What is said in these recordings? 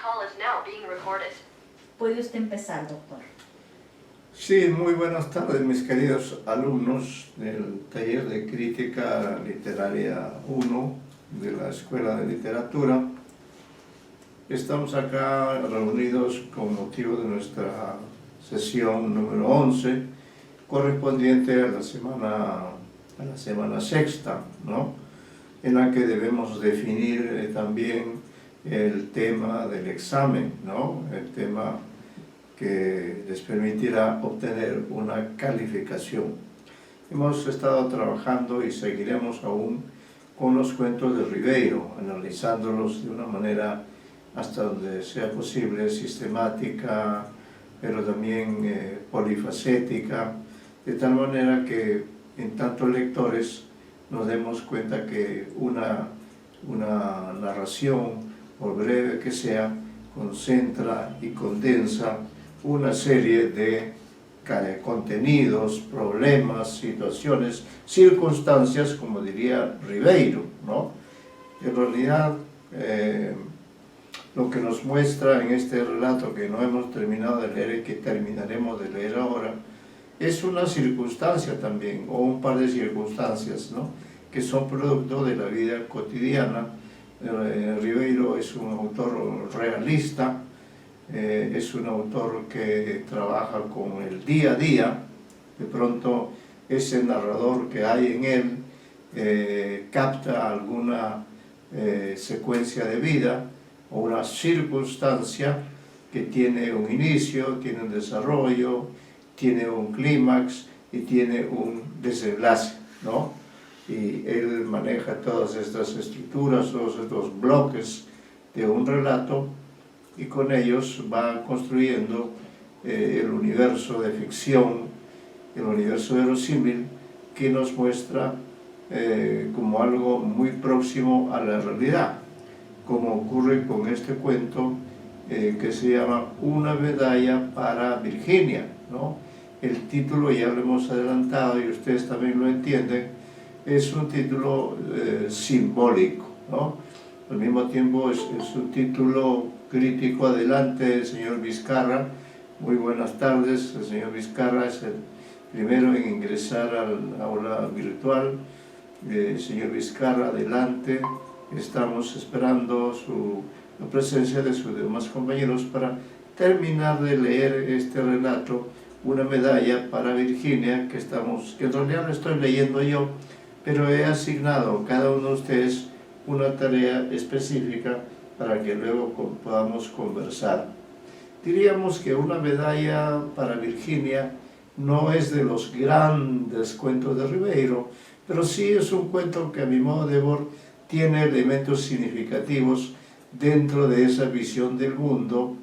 call is now being recorded. Puede usted empezar, doctor. Sí, muy buenas tardes, mis queridos alumnos del taller de Crítica Literaria 1 de la Escuela de Literatura. Estamos acá reunidos con motivo de nuestra sesión número 11, correspondiente a la semana sexta, ¿no? En la que debemos definir también el tema del examen, ¿no? El tema que les permitirá obtener una calificación. Hemos estado trabajando y seguiremos aún con los cuentos de Ribeiro, analizándolos de una manera hasta donde sea posible, sistemática, pero también polifacética, de tal manera que en tantos lectores nos demos cuenta que una narración, por breve que sea, concentra y condensa una serie de contenidos, problemas, situaciones, circunstancias, como diría Ribeiro, ¿no? En realidad, lo que nos muestra en este relato que no hemos terminado de leer y que terminaremos de leer ahora, es una circunstancia también, o un par de circunstancias, ¿no? Que son producto de la vida cotidiana. Ribeiro es un autor realista, es un autor que trabaja con el día a día. De pronto ese narrador que hay en él capta alguna secuencia de vida o una circunstancia que tiene un inicio, tiene un desarrollo, tiene un clímax y tiene un desenlace, ¿no? Y él maneja todas estas estructuras, todos estos bloques de un relato, y con ellos va construyendo el universo de ficción, el universo verosímil, que nos muestra como algo muy próximo a la realidad, como ocurre con este cuento que se llama Una medalla para Virginia, ¿no? El título ya lo hemos adelantado y ustedes también lo entienden, es un título simbólico, ¿no? Al mismo tiempo es un título crítico. Adelante, señor Vizcarra. Muy buenas tardes. El señor Vizcarra es el primero en ingresar al aula virtual. Señor Vizcarra, adelante. Estamos esperando la presencia de sus demás compañeros para terminar de leer este relato, Una medalla para Virginia, que en realidad lo estoy leyendo yo, pero he asignado a cada uno de ustedes una tarea específica para que luego podamos conversar. Diríamos que Una medalla para Virginia no es de los grandes cuentos de Ribeiro, pero sí es un cuento que a mi modo de ver tiene elementos significativos dentro de esa visión del mundo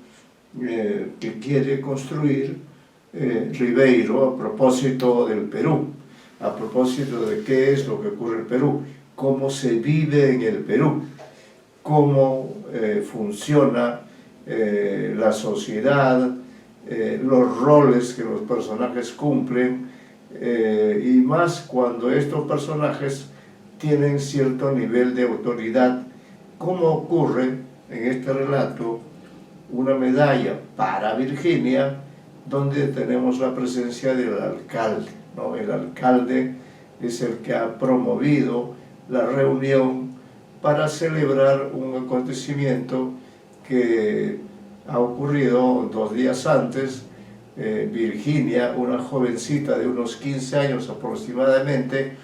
que quiere construir Ribeiro a propósito del Perú, a propósito de qué es lo que ocurre en el Perú, cómo se vive en el Perú, cómo funciona la sociedad, los roles que los personajes cumplen, y más cuando estos personajes tienen cierto nivel de autoridad, como ocurre en este relato, Una medalla para Virginia, donde tenemos la presencia del alcalde, ¿no? El alcalde es el que ha promovido la reunión para celebrar un acontecimiento que ha ocurrido 2 días antes. Virginia, una jovencita de unos 15 años aproximadamente,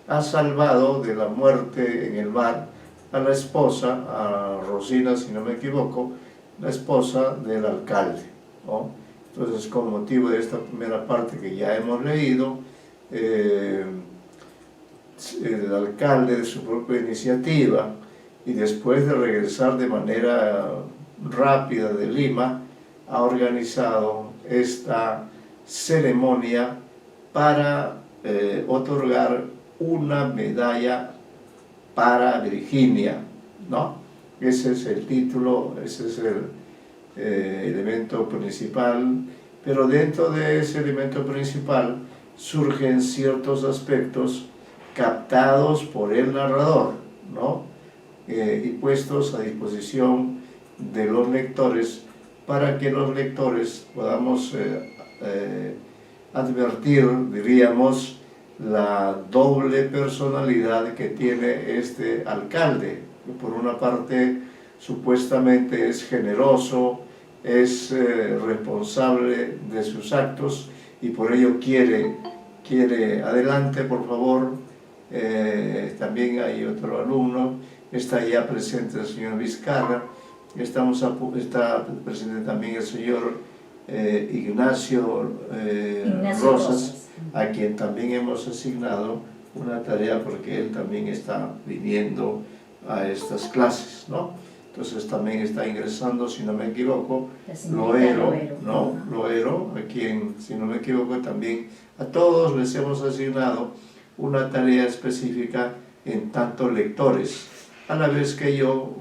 ha salvado de la muerte en el mar a la esposa, a Rosina, si no me equivoco, la esposa del alcalde, ¿no? Entonces, con motivo de esta primera parte que ya hemos leído, el alcalde, de su propia iniciativa, y después de regresar de manera rápida de Lima, ha organizado esta ceremonia para otorgar una medalla para Virginia, ¿no? Ese es el título, ese es el elemento principal, pero dentro de ese elemento principal surgen ciertos aspectos captados por el narrador, ¿no? Y puestos a disposición de los lectores para que los lectores podamos advertir, diríamos, la doble personalidad que tiene este alcalde, que por una parte supuestamente es generoso, es responsable de sus actos y por ello quiere adelante, por favor. También hay otro alumno, está ya presente el señor Vizcarra, está presente también el señor Ignacio Rosas, a quien también hemos asignado una tarea porque él también está viniendo a estas clases, ¿no? Entonces también está ingresando, si no me equivoco, Loero, ¿no? Loero, a quien, si no me equivoco, también a todos les hemos asignado una tarea específica en tanto lectores, a la vez que yo,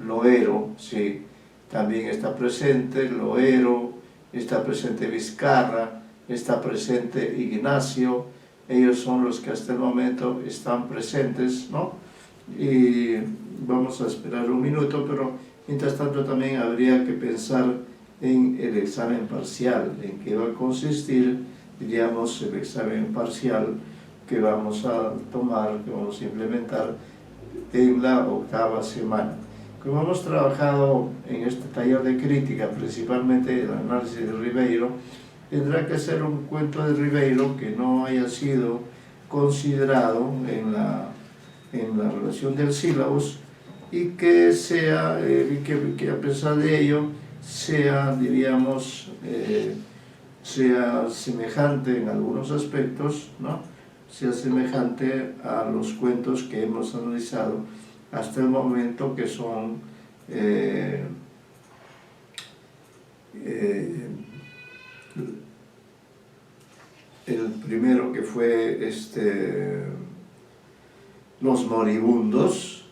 Loero, sí, también está presente, Loero, está presente Vizcarra, está presente Ignacio. Ellos son los que hasta el momento están presentes, ¿no? Y vamos a esperar un minuto, pero mientras tanto también habría que pensar en el examen parcial, en qué va a consistir, diríamos, el examen parcial que vamos a tomar, que vamos a implementar en la 8ª semana. Como hemos trabajado en este taller de crítica, principalmente el análisis de Ribeiro, tendrá que ser un cuento de Ribeiro que no haya sido considerado en la relación del sílabus y que sea, que a pesar de ello sea, diríamos, sea semejante en algunos aspectos, ¿no? Sea semejante a los cuentos que hemos analizado hasta el momento, que son el primero, que fue Los moribundos,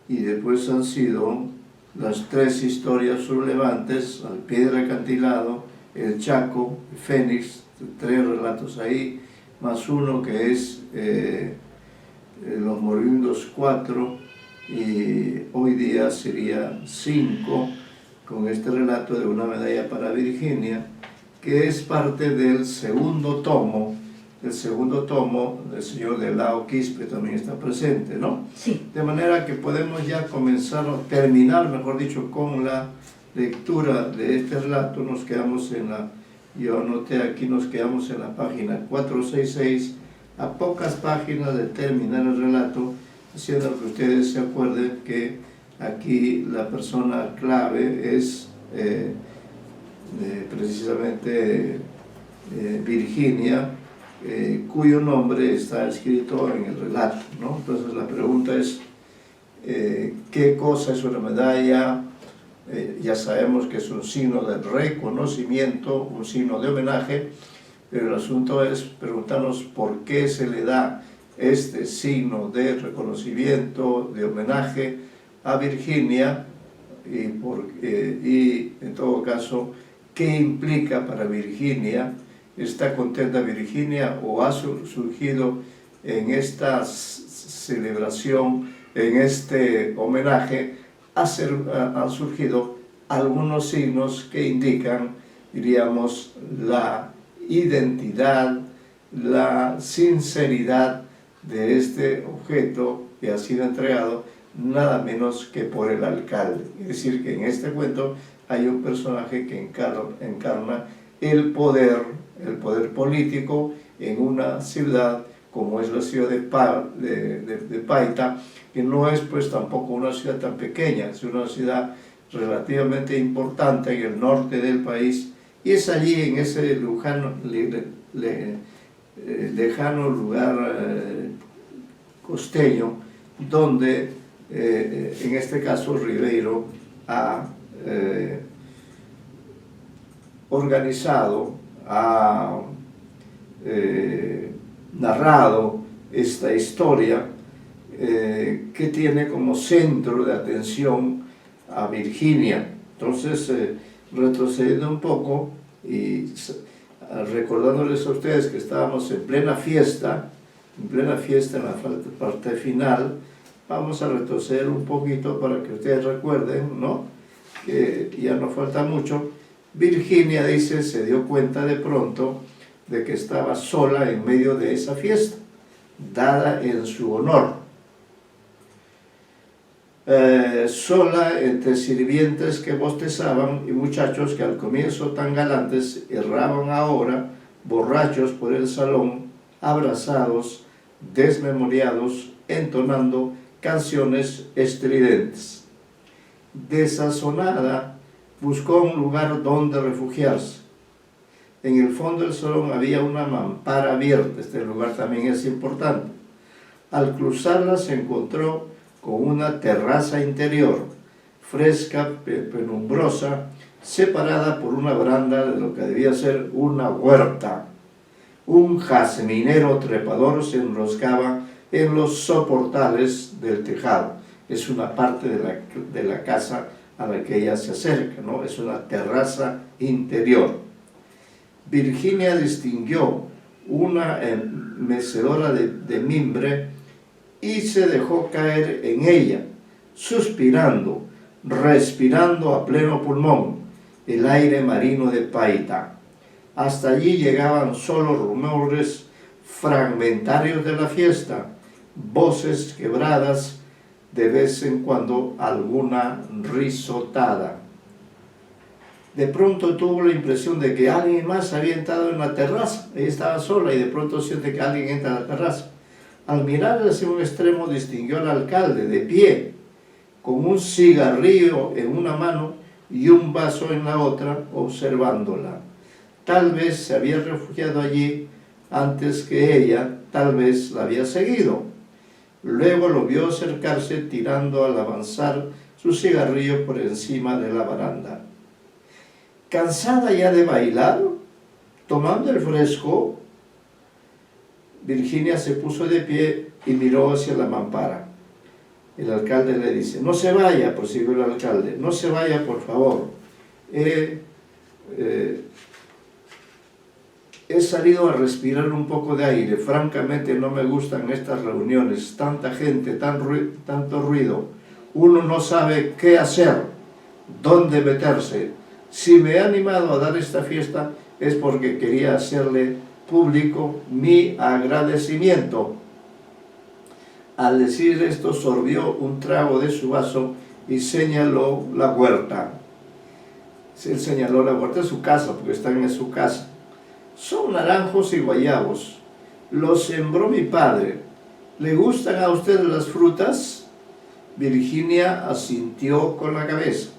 y después han sido las 3 historias relevantes, Al pie del acantilado, El Chaco, Fénix, 3 relatos ahí, más uno que es Los moribundos 4, y hoy día sería 5, con este relato de Una medalla para Virginia, que es parte del segundo tomo del señor de Lao Quispe, también está presente, ¿no? Sí. De manera que podemos ya comenzar, o terminar, mejor dicho, con la lectura de este relato. Nos quedamos yo anoté aquí, nos quedamos en la página 466, a pocas páginas de terminar el relato, haciendo que ustedes se acuerden que aquí la persona clave es precisamente Virginia, cuyo nombre está escrito en el relato, ¿no? Entonces la pregunta es, ¿qué cosa es una medalla? Ya sabemos que es un signo de reconocimiento, un signo de homenaje, pero el asunto es preguntarnos por qué se le da este signo de reconocimiento, de homenaje a Virginia, y en todo caso, ¿qué implica para Virginia? ¿Está contenta Virginia o ha surgido en esta celebración, en este homenaje, han surgido algunos signos que indican, diríamos, la identidad, la sinceridad de este objeto que ha sido entregado nada menos que por el alcalde? Es decir, que en este cuento hay un personaje que encarna el poder político en una ciudad como es la ciudad de Paita, que no es pues tampoco una ciudad tan pequeña, es una ciudad relativamente importante en el norte del país, y es allí, en ese lejano lugar costeño, donde en este caso Ribeiro ha organizado, ha narrado esta historia que tiene como centro de atención a Virginia. Entonces, retrocediendo un poco y recordándoles a ustedes que estábamos en plena fiesta en la parte final, Vamos a retroceder un poquito para que ustedes recuerden, ¿no? Que ya no falta mucho. Virginia, dice, se dio cuenta de pronto de que estaba sola en medio de esa fiesta, dada en su honor. Sola entre sirvientes que bostezaban y muchachos que al comienzo tan galantes erraban ahora, borrachos por el salón, abrazados, desmemoriados, entonando canciones estridentes. Desazonada, buscó un lugar donde refugiarse. En el fondo del salón había una mampara abierta, este lugar también es importante. Al cruzarla se encontró con una terraza interior, fresca, penumbrosa, separada por una baranda de lo que debía ser una huerta. Un jazminero trepador se enroscaba en los soportales del tejado. Es una parte de la casa a la que ella se acerca, ¿no? Es una terraza interior. Virginia distinguió una mecedora de mimbre y se dejó caer en ella, suspirando, respirando a pleno pulmón el aire marino de Paita. Hasta allí llegaban solo rumores fragmentarios de la fiesta, voces quebradas, de vez en cuando alguna risotada. De pronto tuvo la impresión de que alguien más había entrado en la terraza. Ella estaba sola y de pronto siente que alguien entra a la terraza. Al mirar hacia un extremo distinguió al alcalde de pie, con un cigarrillo en una mano y un vaso en la otra, observándola. Tal vez se había refugiado allí antes que ella, tal vez la había seguido. Luego lo vio acercarse tirando al avanzar su cigarrillo por encima de la baranda. Cansada ya de bailar, tomando el fresco, Virginia se puso de pie y miró hacia la mampara. El alcalde le dice: no se vaya, prosiguió el alcalde, no se vaya, por favor. He salido a respirar un poco de aire. Francamente no me gustan estas reuniones, tanta gente, tanto ruido. Uno no sabe qué hacer, dónde meterse. Si me he animado a dar esta fiesta es porque quería hacerle público mi agradecimiento. Al decir esto sorbió un trago de su vaso y señaló la huerta. Él señaló la huerta de su casa, porque están en su casa. Son naranjos y guayabos. Los sembró mi padre. ¿Le gustan a ustedes las frutas? Virginia asintió con la cabeza.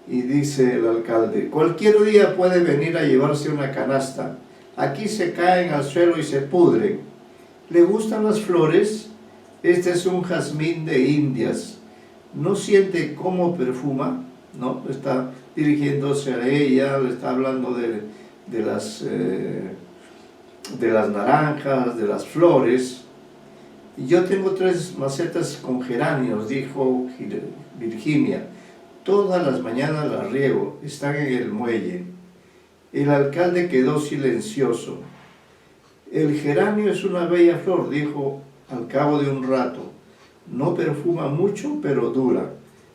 Y dice el alcalde: cualquier día puede venir a llevarse una canasta. Aquí se caen al suelo y se pudren. ¿Le gustan las flores? Este es un jazmín de Indias. ¿No siente cómo perfuma? ¿No? Está dirigiéndose a ella, le está hablando de las naranjas, de las flores. Yo tengo 3 macetas con geranios, dijo Virginia. Todas las mañanas las riego, están en el muelle. El alcalde quedó silencioso. El geranio es una bella flor, dijo al cabo de un rato. No perfuma mucho, pero dura.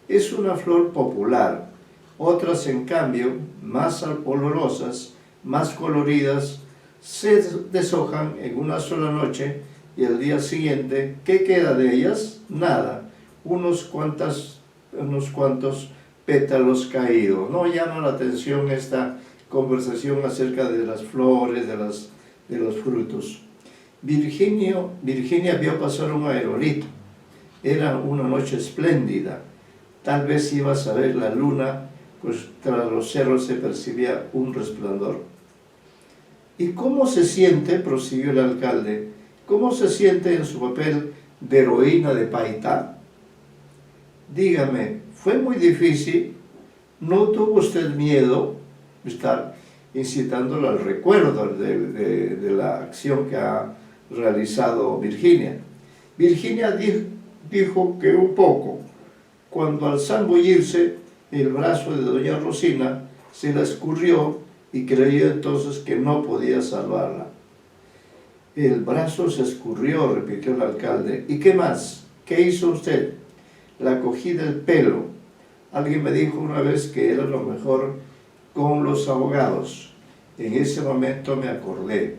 Es una flor popular. Otras, en cambio, más olorosas, más coloridas, se deshojan en una sola noche y al día siguiente, ¿qué queda de ellas? Nada. Unos cuantos pétalos caídos. No llama la atención esta conversación acerca de las flores, de los frutos. Virginia vio pasar un aerolito. Era una noche espléndida. Tal vez iba a saber la luna, pues tras los cerros se percibía un resplandor. ¿Y cómo se siente?, prosiguió el alcalde. ¿Cómo se siente en su papel de heroína de Paita? Dígame, ¿fue muy difícil? ¿No tuvo usted miedo? Está incitándolo al recuerdo de la acción que ha realizado Virginia. Virginia dijo que un poco. Cuando al zambullirse, el brazo de doña Rosina se la escurrió y creyó entonces que no podía salvarla. El brazo se escurrió, repitió el alcalde. ¿Y qué más? ¿Qué hizo usted? La cogí del pelo. Alguien me dijo una vez que era lo mejor con los abogados. En ese momento me acordé.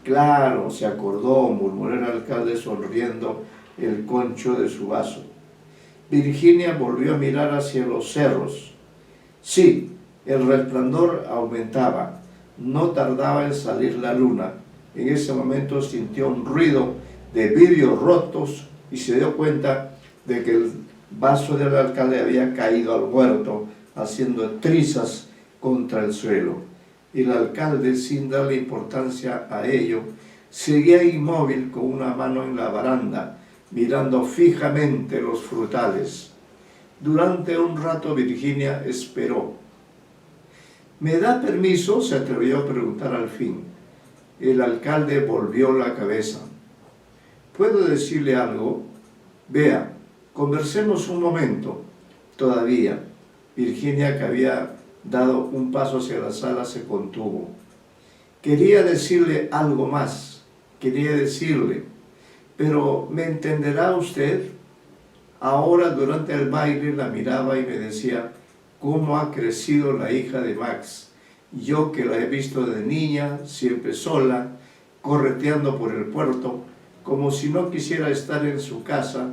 Claro, se acordó, murmuró el alcalde sonriendo el concho de su vaso. Virginia volvió a mirar hacia los cerros. Sí, el resplandor aumentaba. No tardaba en salir la luna. En ese momento sintió un ruido de vidrios rotos y se dio cuenta de que el vaso del alcalde había caído al huerto, haciendo trizas contra el suelo. El alcalde, sin darle importancia a ello, seguía inmóvil con una mano en la baranda, mirando fijamente los frutales. Durante un rato Virginia esperó. ¿Me da permiso?, se atrevió a preguntar al fin. El alcalde volvió la cabeza. ¿Puedo decirle algo? Vea, conversemos un momento. Todavía. Virginia, que había dado un paso hacia la sala, se contuvo. Quería decirle algo más. Quería decirle. Pero, ¿me entenderá usted? Ahora, durante el baile, la miraba y me decía, ¿cómo ha crecido la hija de Max? Yo que la he visto de niña, siempre sola, correteando por el puerto, como si no quisiera estar en su casa,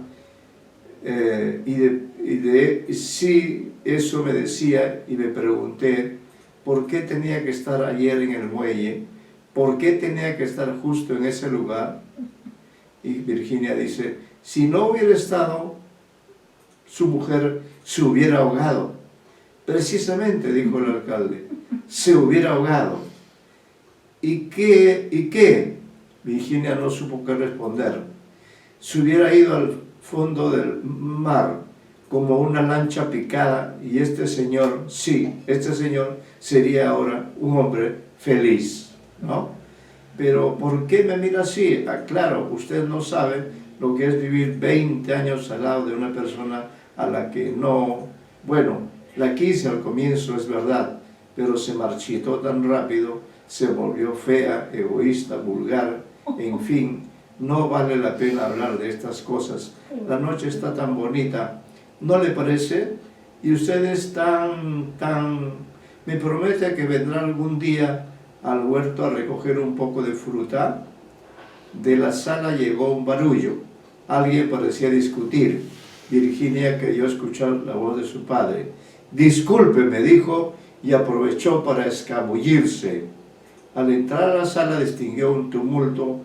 sí, eso me decía, y me pregunté, ¿por qué tenía que estar ayer en el muelle? ¿Por qué tenía que estar justo en ese lugar? Y Virginia dice, si no hubiera estado, su mujer se hubiera ahogado. Precisamente, dijo el alcalde, se hubiera ahogado. ¿Y qué? ¿Y qué? Virginia no supo qué responder. Se hubiera ido al fondo del mar como una lancha picada y este señor, sí, este señor sería ahora un hombre feliz, ¿no? Pero ¿por qué me mira así? Ah, claro, usted no sabe lo que es vivir 20 años al lado de una persona a la que no, bueno, la quise al comienzo, es verdad, pero se marchitó tan rápido, se volvió fea, egoísta, vulgar, en fin, no vale la pena hablar de estas cosas. La noche está tan bonita, ¿no le parece? Y usted es tan... ¿Me promete que vendrá algún día al huerto a recoger un poco de fruta? De la sala llegó un barullo. Alguien parecía discutir. Virginia creyó escuchar la voz de su padre. «Disculpe», me dijo, y aprovechó para escabullirse. Al entrar a la sala distinguió un tumulto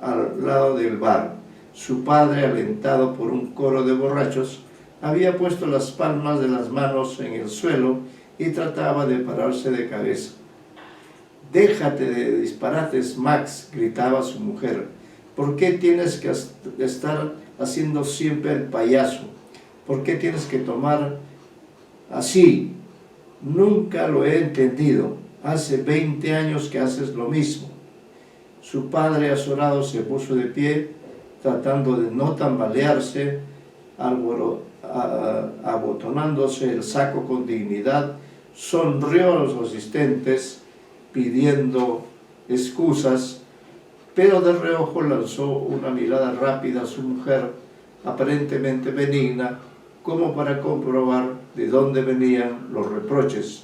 al lado del bar. Su padre, alentado por un coro de borrachos, había puesto las palmas de las manos en el suelo y trataba de pararse de cabeza. «Déjate de disparates, Max», gritaba su mujer. «¿Por qué tienes que estar haciendo siempre el payaso? ¿Por qué tienes que tomar así? Nunca lo he entendido. Hace 20 años que haces lo mismo». Su padre, azorado, se puso de pie, tratando de no tambalearse, abotonándose el saco con dignidad, sonrió a los asistentes, pidiendo excusas, pero de reojo lanzó una mirada rápida a su mujer, aparentemente benigna, como para comprobar de dónde venían los reproches,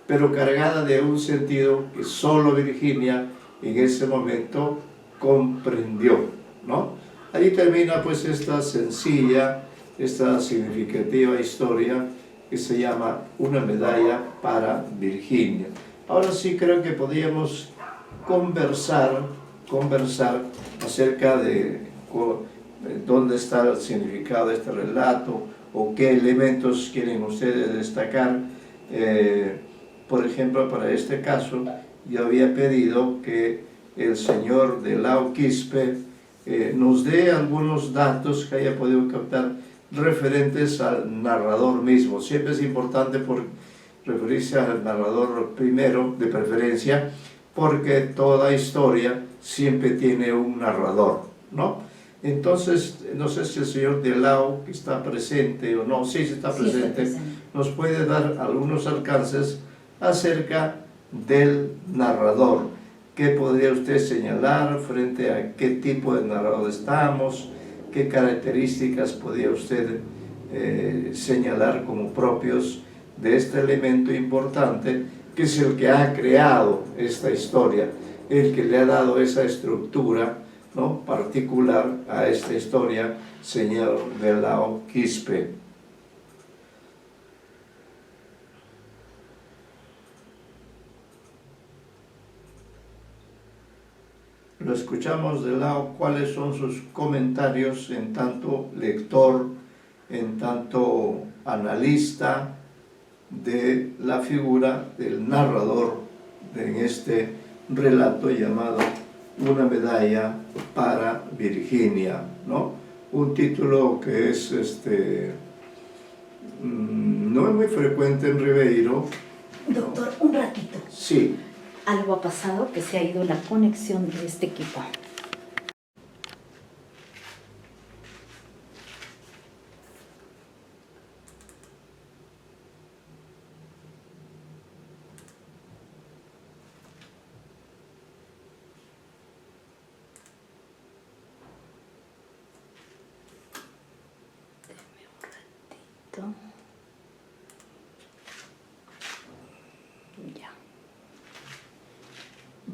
pero cargada de un sentido que solo Virginia en ese momento comprendió, ¿no? Allí termina pues esta sencilla, esta significativa historia que se llama Una medalla para Virginia. Ahora sí creo que podríamos conversar acerca de dónde está el significado de este relato o qué elementos quieren ustedes destacar. Por ejemplo, para este caso, yo había pedido que el señor de Lao Quispe nos dé algunos datos que haya podido captar referentes al narrador mismo. Siempre es importante referirse al narrador primero, de preferencia, porque toda historia siempre tiene un narrador, ¿no? Entonces, no sé si el señor de Lao, que está presente o no, sí está presente, nos puede dar algunos alcances acerca del narrador. ¿Qué podría usted señalar frente a qué tipo de narrador estamos? ¿qué características podía usted señalar como propios de este elemento importante que es el que ha creado esta historia, el que le ha dado esa estructura, ¿no?, particular a esta historia, señor Delao Quispe? Lo escuchamos de lado. ¿Cuáles son sus comentarios en tanto lector, en tanto analista de la figura del narrador en este relato llamado Una medalla para Virginia, ¿no? Un título que es no es muy frecuente en Ribeiro. Doctor, un ratito. Sí. Algo ha pasado, que se ha ido la conexión de este equipo. Deme un ratito. Ya.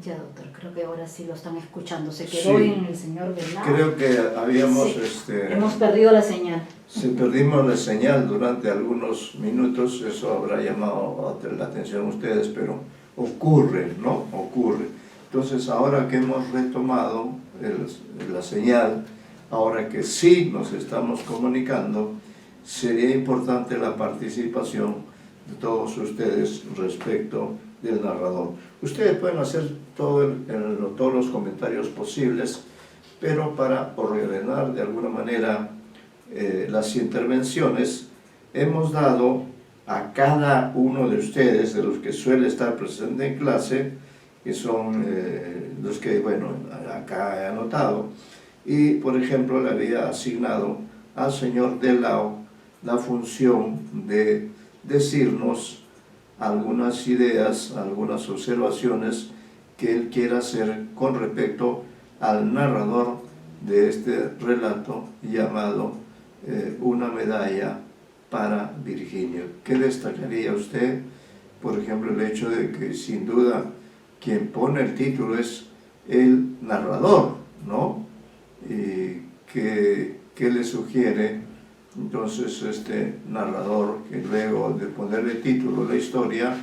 Ya, doctor, creo que ahora sí lo están escuchando. Se quedó Sí. en el señor Delao. Creo que habíamos... Sí. Hemos perdido la señal. Si perdimos la señal durante algunos minutos, eso habrá llamado la atención a ustedes, pero ocurre, ¿no? Ocurre. Entonces, ahora que hemos retomado la señal, ahora que sí nos estamos comunicando, sería importante la participación de todos ustedes respecto del narrador. Ustedes pueden hacer todos los comentarios posibles, pero para ordenar de alguna manera las intervenciones, hemos dado a cada uno de ustedes, de los que suele estar presente en clase, que son los que, bueno, acá he anotado, y por ejemplo le había asignado al señor Delao la función de decirnos algunas ideas, algunas observaciones que él quiera hacer con respecto al narrador de este relato llamado Una medalla para Virginia. ¿Qué destacaría usted? Por ejemplo, el hecho de que sin duda quien pone el título es el narrador, ¿no? Y ¿qué le sugiere entonces este narrador, que luego de ponerle título a la historia,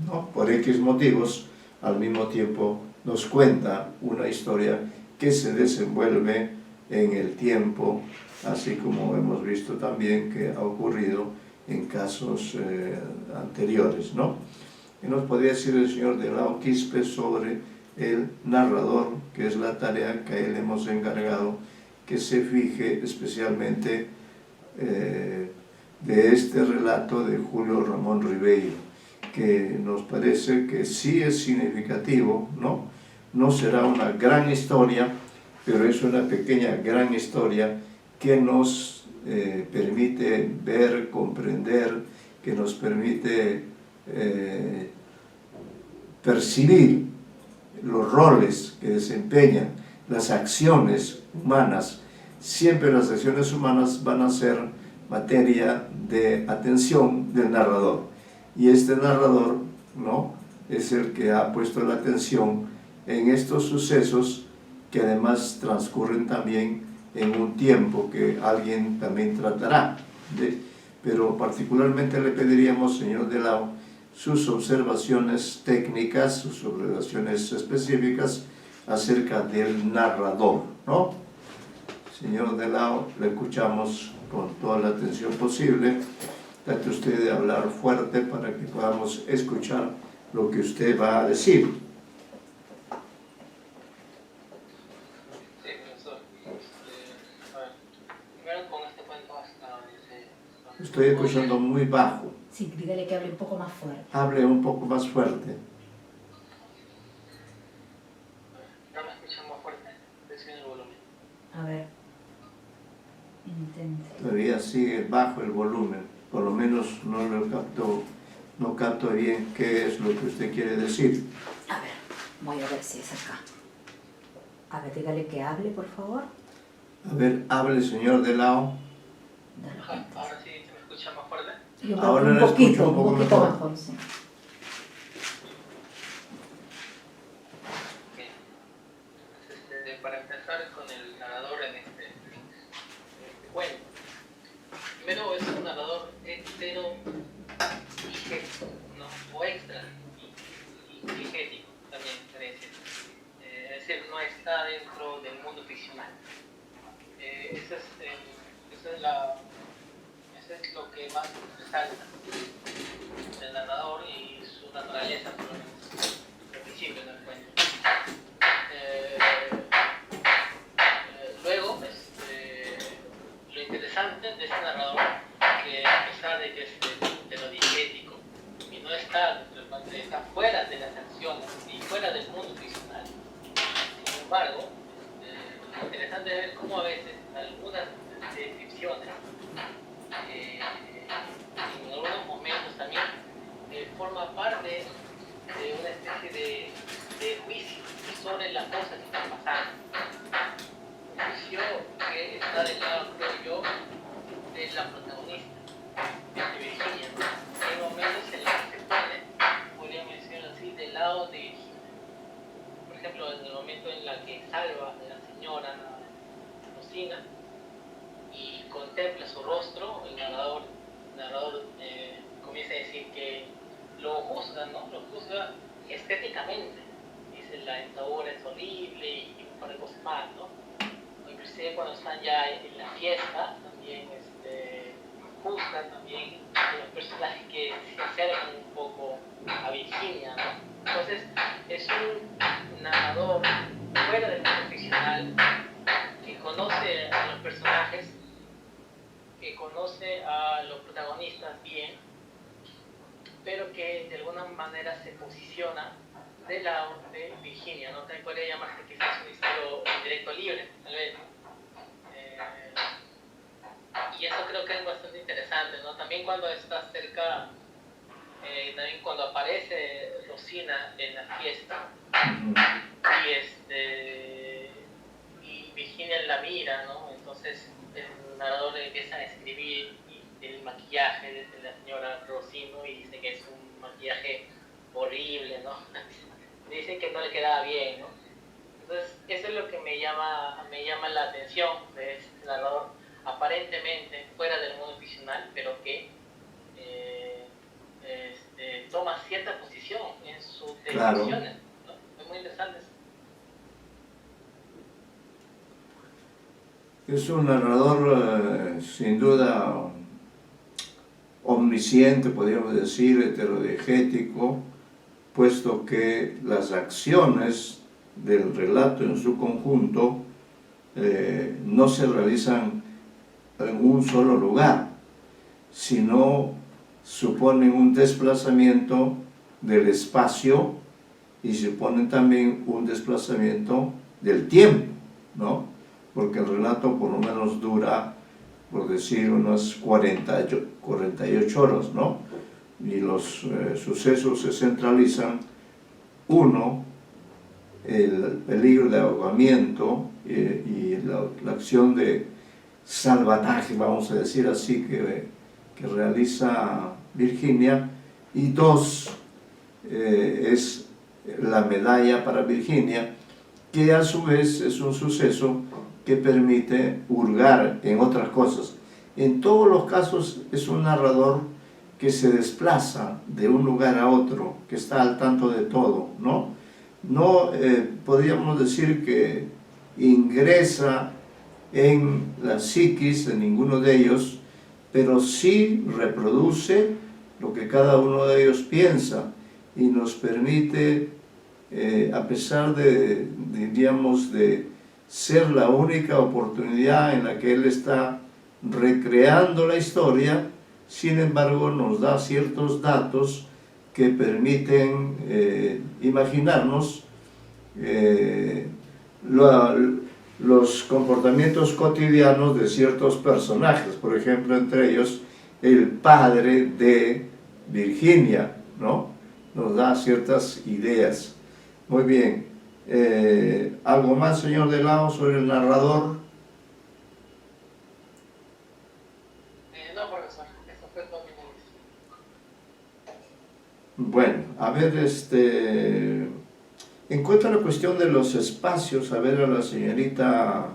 ¿no?, por X motivos, al mismo tiempo nos cuenta una historia que se desenvuelve en el tiempo, así como hemos visto también que ha ocurrido en casos anteriores, ¿no? ¿Qué nos podría decir el señor Delao Quispe sobre el narrador, que es la tarea que a él hemos encargado que se fije especialmente de este relato de Julio Ramón Ribeiro, que nos parece que sí es significativo, ¿no? No será una gran historia, pero es una pequeña gran historia que nos permite ver, comprender, que nos permite percibir los roles que desempeñan las acciones humanas. Siempre las acciones humanas van a ser materia de atención del narrador, y este narrador, ¿no?, es el que ha puesto la atención en estos sucesos que además transcurren también en un tiempo que alguien también tratará de, pero particularmente le pediríamos, señor Delao, sus observaciones técnicas, sus observaciones específicas acerca del narrador, ¿no? Señor Delao, le escuchamos con toda la atención posible. Trate usted de hablar fuerte para que podamos escuchar lo que usted va a decir. Sí, profesor. A ver, primero con este cuento hasta ese... Estoy escuchando muy bajo. Sí, dígale que hable un poco más fuerte. Hable un poco más fuerte. ¿No me escuchan más fuerte? Deciden el volumen. A ver. Intente. Todavía sigue bajo el volumen. Por lo menos no capto bien qué es lo que usted quiere decir. A ver, voy a ver si es acá. A ver, dígale que hable, por favor. A ver, hable, señor de Lao. Ajá, ahora sí se me escucha más fuerte. Yo creo Ahora que un la escucho poquito, un poco un poquito mejor. mejor, sí. Ok. Entonces, para empezar con el narrador en este cuento. Primero es un narrador hetero digético, ¿no? O extra digético también parece. Es decir, no está dentro del mundo ficcional. Eso es lo que más resalta del narrador y su naturaleza, por lo menos al principio del cuento. Luego, lo interesante de este narrador, que a pesar de que es de lo digético y no está fuera de las acciones y fuera del mundo ficcional, sin embargo, lo interesante es ver cómo a veces algunas descripciones, en algunos momentos también, forma parte de una especie de juicio sobre las cosas que están pasando. Un juicio que está del lado, creo yo, de la protagonista, de Virginia. Hay momentos en los que se pone, podría mencionar así, del lado de Virginia. Por ejemplo, en el momento en el que salva a la señora Rosina y contempla su rostro, el narrador comienza a decir que lo juzga, ¿no? Lo juzga estéticamente. Dice, la dentadura es horrible y un par de cosas más, ¿no? O inclusive cuando están ya en la fiesta, también juzgan también a los personajes que se acercan un poco a Virginia, ¿no? Entonces, es un narrador fuera del mundo ficcional que conoce a los personajes, que conoce a los protagonistas bien, pero que de alguna manera se posiciona del lado de Virginia, ¿no? También podría llamarse quizás un estilo directo libre, tal vez, ¿no? Y eso creo que es bastante interesante, ¿no? También cuando está cerca, también cuando aparece Rosina en la fiesta, y Virginia la mira, ¿no? Entonces el narrador empieza a describir el maquillaje de la señora Rosino y dice que es un maquillaje horrible, ¿no? Dice que no le quedaba bien, ¿no? Entonces eso es lo que me llama la atención de este narrador, aparentemente fuera del mundo ficcional, pero que toma cierta posición en sus decisiones, ¿no? Es muy interesante eso. Es un narrador sin duda omnisciente, podríamos decir, heterodigético, puesto que las acciones del relato en su conjunto no se realizan en un solo lugar, sino suponen un desplazamiento del espacio y suponen también un desplazamiento del tiempo, ¿no? Porque el relato por lo menos dura, por decir, unas 48 horas, ¿no? Y los sucesos se centralizan, uno, el peligro de ahogamiento y la acción de salvataje, vamos a decir así, que realiza Virginia, y dos, es la medalla para Virginia, que a su vez es un suceso que permite hurgar en otras cosas. En todos los casos es un narrador que se desplaza de un lugar a otro, que está al tanto de todo, ¿no? No podríamos decir que ingresa en la psiquis de ninguno de ellos, pero sí reproduce lo que cada uno de ellos piensa y nos permite, a pesar de, diríamos, de ser la única oportunidad en la que él está recreando la historia, sin embargo nos da ciertos datos que permiten imaginarnos los comportamientos cotidianos de ciertos personajes, por ejemplo, entre ellos el padre de Virginia, ¿no? Nos da ciertas ideas. Muy bien. ¿Algo más, señor de Lao, sobre el narrador? Bueno, a ver, en cuanto a la cuestión de los espacios, a ver a la señorita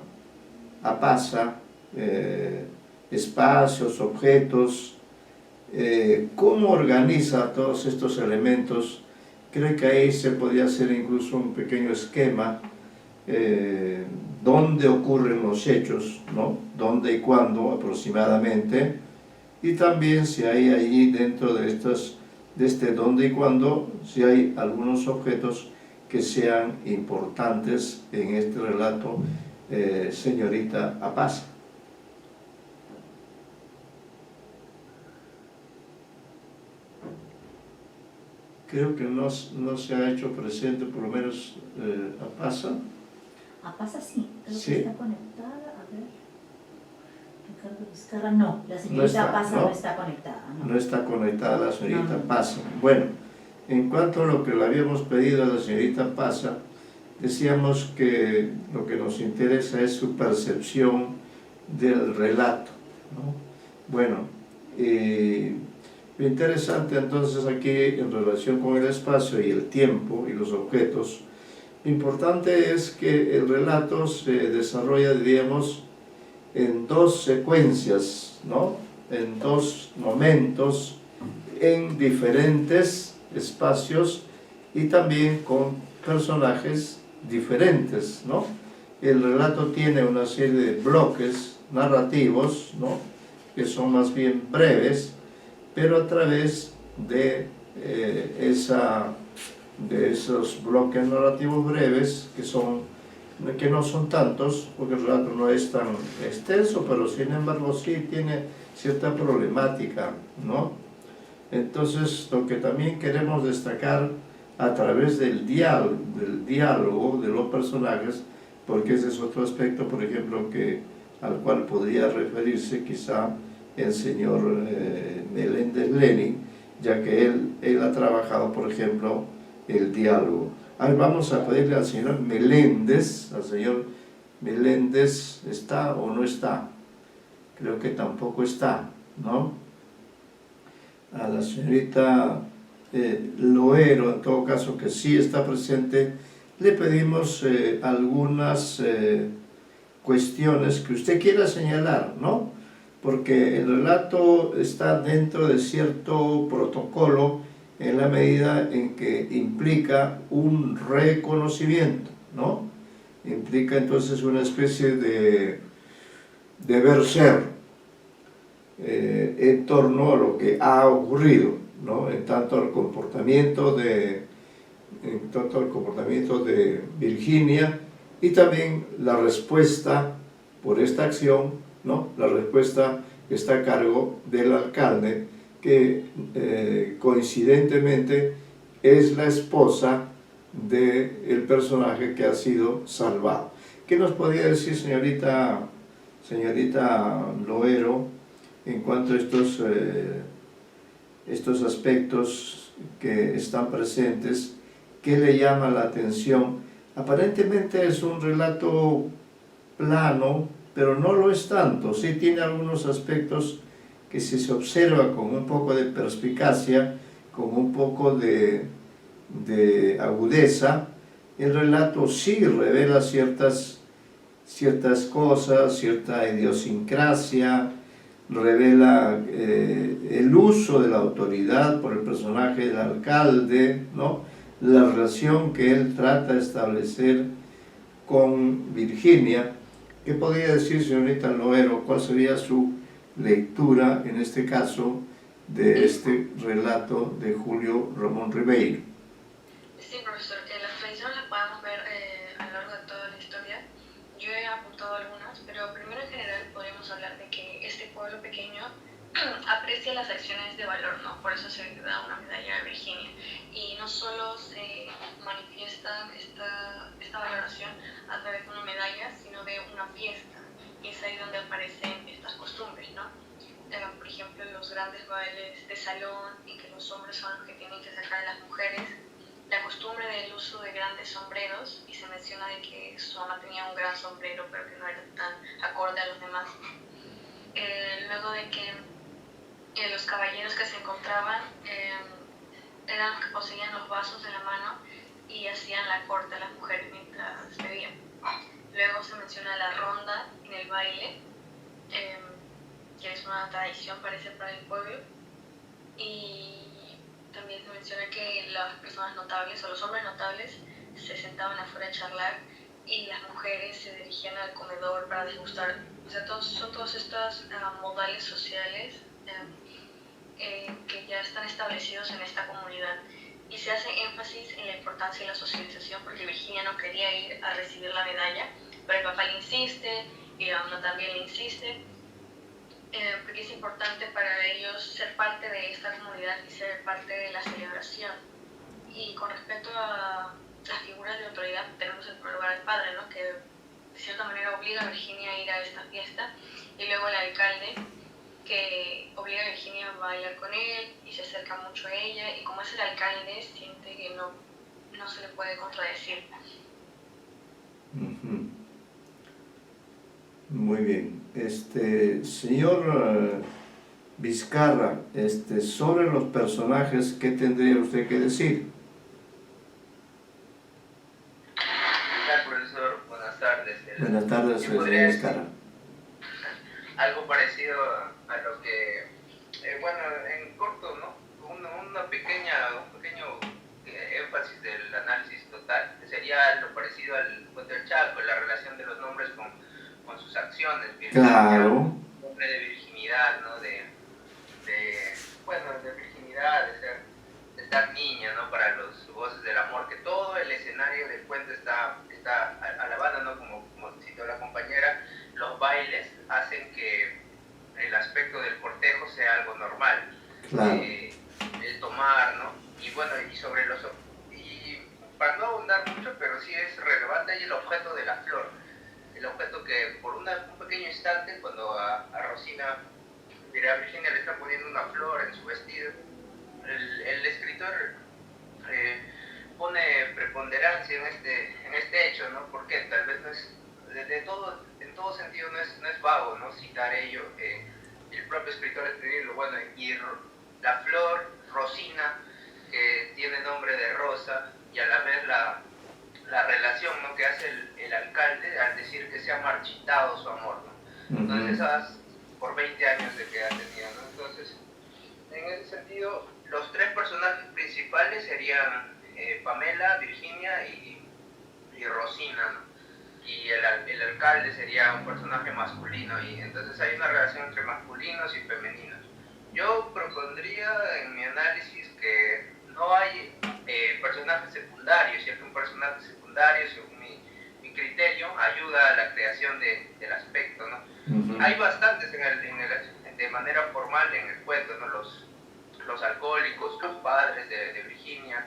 Apaza, espacios, objetos, cómo organiza todos estos elementos. Creo que ahí se podría hacer incluso un pequeño esquema, dónde ocurren los hechos, ¿no? Dónde y cuándo aproximadamente, y también si hay allí dentro de este dónde y cuándo, si hay algunos objetos que sean importantes en este relato, señorita Apaza. Creo que no se ha hecho presente, por lo menos Apaza. Apaza sí, creo Sí. que está conectada, a ver. Ricardo Vizcarra, no, la señorita No está, Apaza ¿no? no está conectada. No está conectada la señorita No. Apaza. Bueno, en cuanto a lo que le habíamos pedido a la señorita Apaza, decíamos que lo que nos interesa es su percepción del relato, ¿no? Bueno, lo interesante entonces aquí en relación con el espacio y el tiempo y los objetos, lo importante es que el relato se desarrolla, diríamos, en dos secuencias, ¿no? En dos momentos, en diferentes espacios y también con personajes diferentes, ¿no? El relato tiene una serie de bloques narrativos, ¿no? Que son más bien breves, pero a través de, de esos bloques narrativos breves, que no son tantos, porque el relato no es tan extenso, pero sin embargo sí tiene cierta problemática, ¿no? Entonces, lo que también queremos destacar a través del diálogo de los personajes, porque ese es otro aspecto, por ejemplo, al cual podría referirse quizá el señor Meléndez Lenin, ya que él ha trabajado, por ejemplo, el diálogo. A ver, vamos a pedirle al señor Meléndez, ¿está o no está? Creo que tampoco está, ¿no? A la señorita Loero, en todo caso, que sí está presente, le pedimos algunas cuestiones que usted quiera señalar, ¿no? Porque el relato está dentro de cierto protocolo en la medida en que implica un reconocimiento, ¿no? Implica entonces una especie de deber ser en torno a lo que ha ocurrido, ¿no? En tanto al comportamiento de Virginia y también la respuesta por esta acción, ¿no? La respuesta que está a cargo del alcalde, que coincidentemente es la esposa del personaje que ha sido salvado. ¿Qué nos podría decir, señorita Loero, en cuanto a estos aspectos que están presentes? ¿Qué le llama la atención? Aparentemente es un relato plano, pero no lo es tanto. Sí tiene algunos aspectos que, si se observa con un poco de perspicacia, con un poco de agudeza, el relato sí revela ciertas cosas, cierta idiosincrasia, revela el uso de la autoridad por el personaje del alcalde, ¿no? La relación que él trata de establecer con Virginia. ¿Qué podría decir, señorita Loero? ¿Cuál sería su lectura, en este caso, de este relato de Julio Ramón Ribeiro? Sí, profesor, las tradiciones las podemos ver a lo largo de toda la historia. Yo he apuntado algunas, pero primero en general podríamos hablar de que este pueblo pequeño aprecia las acciones de valor, ¿no? Por eso se da una medalla a Virginia. Y no solo se manifiesta esta valoración a través de una medalla, sino de una fiesta. Y es ahí donde aparecen estas costumbres, ¿no? Por ejemplo, los grandes bailes de salón, en que los hombres son los que tienen que sacar a las mujeres. La costumbre del uso de grandes sombreros, y se menciona de que su mamá tenía un gran sombrero, pero que no era tan acorde a los demás. Luego de que los caballeros que se encontraban eran los que poseían los vasos en la mano y hacían la corte a las mujeres mientras bebían. Luego se menciona la ronda en el baile, que es una tradición parece para el pueblo, y también se menciona que las personas notables o los hombres notables se sentaban afuera a charlar y las mujeres se dirigían al comedor para degustar. O sea, son todos estos modales sociales que ya están establecidos en esta comunidad. Y se hace énfasis en la importancia de la socialización porque Virginia no quería ir a recibir la medalla, pero el papá le insiste y la mamá también le insiste, porque es importante para ellos ser parte de esta comunidad y ser parte de la celebración. Y con respecto a las figuras de autoridad, tenemos en primer lugar al padre, ¿no? Que de cierta manera obliga a Virginia a ir a esta fiesta, y luego el alcalde, que obliga a Virginia a bailar con él y se acerca mucho a ella, y como es el alcalde, siente que no se le puede contradecir. Muy bien. Señor Vizcarra, sobre los personajes, ¿qué tendría usted que decir? Hola, profesor. Buenas tardes. Buenas tardes, Yo señor podría Vizcarra. algo parecido a lo que, bueno, en corto, ¿no? Un pequeño énfasis del análisis total, que sería lo parecido al cuento del Chaco, la relación de los nombres con sus acciones. Claro. Un nombre de virginidad, ¿no? Bueno, de virginidad, de estar niña, ¿no? Para los voces del amor, que todo el escenario del cuento está alabando, ¿no? Como citó la compañera, los bailes hacen que el aspecto del cortejo sea algo normal. Claro. El tomar, ¿no? Y bueno, y para no abundar mucho, pero sí es relevante ahí el objeto de la flor. El objeto que por un pequeño instante, cuando a Rosina, a Virginia le está poniendo una flor en su vestido, el escritor pone preponderancia en este hecho, ¿no? Porque tal vez no es, en todo sentido no es vago, ¿no? Citar ello, el propio escritor escribirlo, bueno, y la flor, Rosina, que tiene nombre de rosa, y a la vez la relación, ¿no? Que hace el alcalde al decir que se ha marchitado su amor, ¿no? Entonces, por 20 años de que ha tenido, ¿no? Entonces, en ese sentido, los tres personajes principales serían Pamela, Virginia y Rosina, ¿no? Y el alcalde sería un personaje masculino, y entonces hay una relación entre masculinos y femeninos. Yo propondría en mi análisis que no hay personajes secundarios, y es que un personaje secundario, según mi criterio, ayuda a la creación del aspecto, ¿no? Hay bastantes de manera formal en el cuento, ¿no? Los alcohólicos, los padres de Virginia,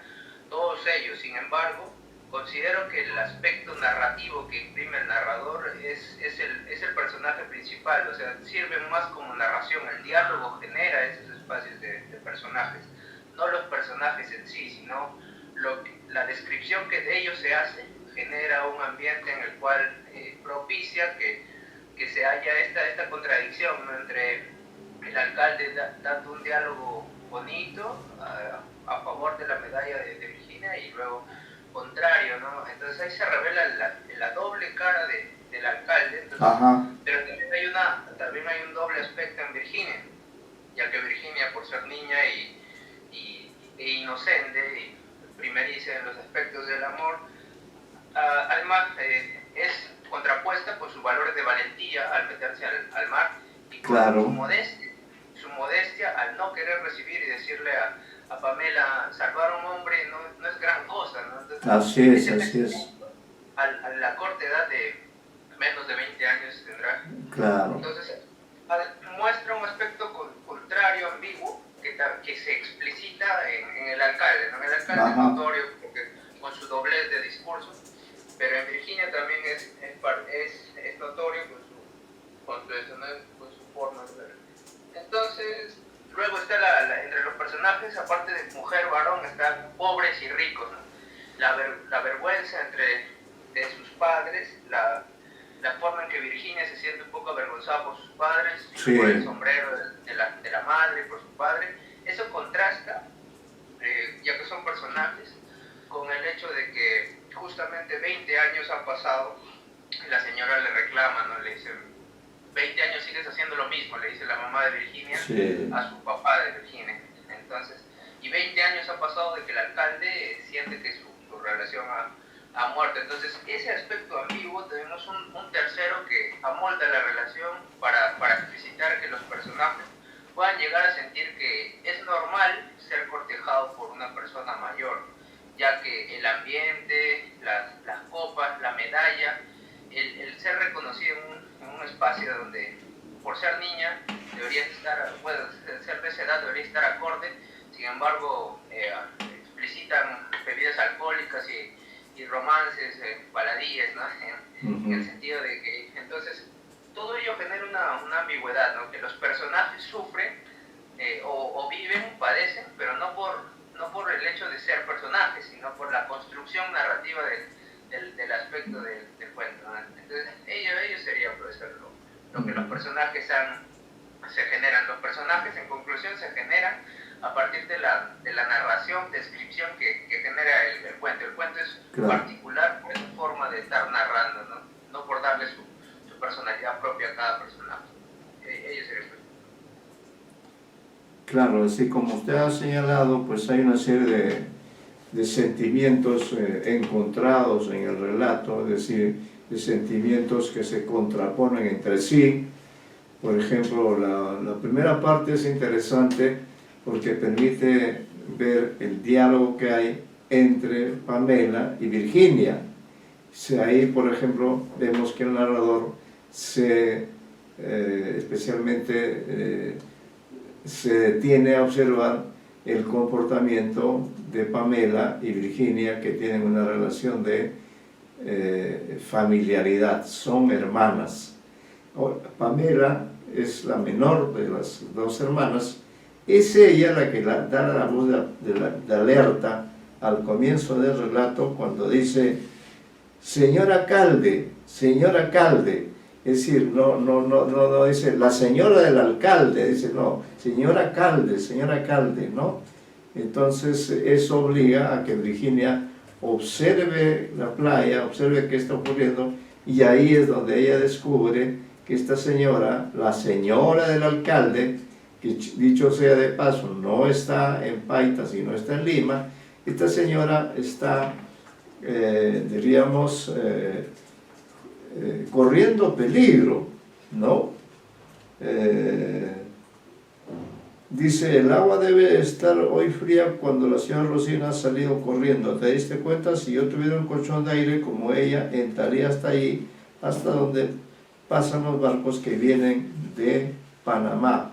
todos ellos. Sin embargo, considero que el aspecto narrativo que imprime el narrador es el personaje principal, o sea, sirven más como narración. El diálogo genera esos espacios de personajes, no los personajes en sí, sino la descripción que de ellos se hace genera un ambiente en el cual propicia que se haya esta contradicción, ¿no? Entre el alcalde dando un diálogo bonito a favor de la medalla de Virginia, y luego contrario, ¿no? Entonces ahí se revela la doble cara del alcalde. Entonces, pero también hay un doble aspecto en Virginia, ya que Virginia, por ser niña e inocente y primeriza en los aspectos del amor, además es contrapuesta por sus valores de valentía al meterse al mar, y con su modestia al no querer recibir y decirle a Pamela, salvar a un hombre no es gran cosa, ¿no? Entonces, así es. A la corta edad de menos de 20 años tendrá. Claro. Entonces, muestra un aspecto contrario, ambiguo, que se explicita en el alcalde, ¿no? El alcalde es notorio porque, con su doblez de discurso, pero en Virginia también es notorio con su forma de ver. Entonces, luego está entre los personajes, aparte de mujer-varón, están pobres y ricos, ¿no? La vergüenza de sus padres, la forma en que Virginia se siente un poco avergonzada por sus padres, por el sombrero de la madre, por su padre. Eso contrasta, ya justamente 20 años han pasado y la señora le reclama, ¿no? Le dice, 20 años sigues haciendo lo mismo, le dice la mamá de Virginia Sí. a su papá de Virginia. Entonces, y 20 años han pasado de que el alcalde siente que su relación ha muerto. Entonces, ese aspecto ambiguo, tenemos un tercero que amolda la relación para explicitar que los personajes puedan llegar a sentir que es normal ser cortejado por una persona mayor, ya que el ambiente, las copas, la medalla, el ser reconocido en un espacio donde por ser niña debería estar, bueno, ser de esa edad debería estar acorde, sin embargo explicitan bebidas alcohólicas y romances, baladíes, ¿no? En el sentido de que entonces todo ello genera una ambigüedad, ¿no? Que los personajes sufren o viven, padecen, pero no por el hecho de ser personajes, sino por la construcción narrativa del aspecto del cuento, ¿no? Entonces ello sería, profesor, lo que los personajes se generan. Los personajes, en conclusión, se generan a partir de la narración, descripción que genera el cuento. El cuento es particular por esa forma de estar narrando, no por darle su personalidad propia a cada personaje. Ello sería el cuento. Claro, así como usted ha señalado, pues hay una serie de sentimientos encontrados en el relato, es decir, de sentimientos que se contraponen entre sí. Por ejemplo, la primera parte es interesante porque permite ver el diálogo que hay entre Pamela y Virginia. Ahí, por ejemplo, vemos que el narrador especialmente se detiene a observar el comportamiento de Pamela y Virginia, que tienen una relación de familiaridad, son hermanas. Pamela es la menor de las dos hermanas, es ella la que da la voz de alerta al comienzo del relato cuando dice señor alcalde, es decir, no dice la señora del alcalde, dice no, señor alcalde, ¿no? Entonces eso obliga a que Virginia observe la playa, observe qué está ocurriendo, y ahí es donde ella descubre que esta señora, la señora del alcalde, que dicho sea de paso, no está en Paita, sino está en Lima, esta señora está, diríamos, corriendo peligro, ¿no? Dice, el agua debe estar hoy fría cuando la señora Rosina ha salido corriendo. ¿Te diste cuenta? Si yo tuviera un colchón de aire como ella, entraría hasta ahí, hasta donde pasan los barcos que vienen de Panamá.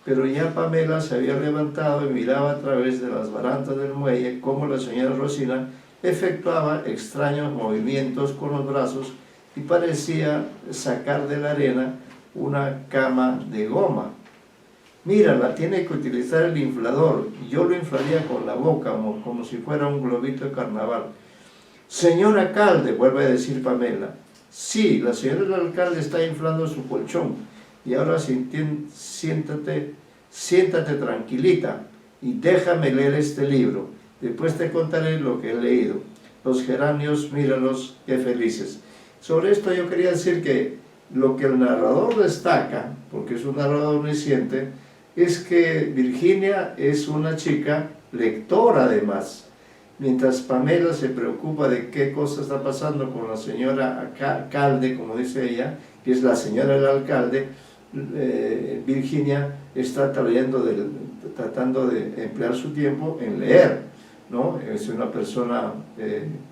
Pero ya Pamela se había levantado y miraba a través de las barandas del muelle cómo la señora Rosina efectuaba extraños movimientos con los brazos y parecía sacar de la arena una cama de goma. Mírala, tiene que utilizar el inflador. Yo lo inflaría con la boca, como si fuera un globito de carnaval. Señor alcalde, vuelve a decir Pamela. Sí, la señora del alcalde está inflando su colchón. Y ahora siéntate tranquilita y déjame leer este libro. Después te contaré lo que he leído. Los geranios, míralos, qué felices. Sobre esto yo quería decir que lo que el narrador destaca, porque es un narrador omnisciente, es que Virginia es una chica lectora además. Mientras Pamela se preocupa de qué cosa está pasando con la señora alcalde, como dice ella, que es la señora del alcalde, Virginia está tratando de emplear su tiempo en leer, ¿no? Es una persona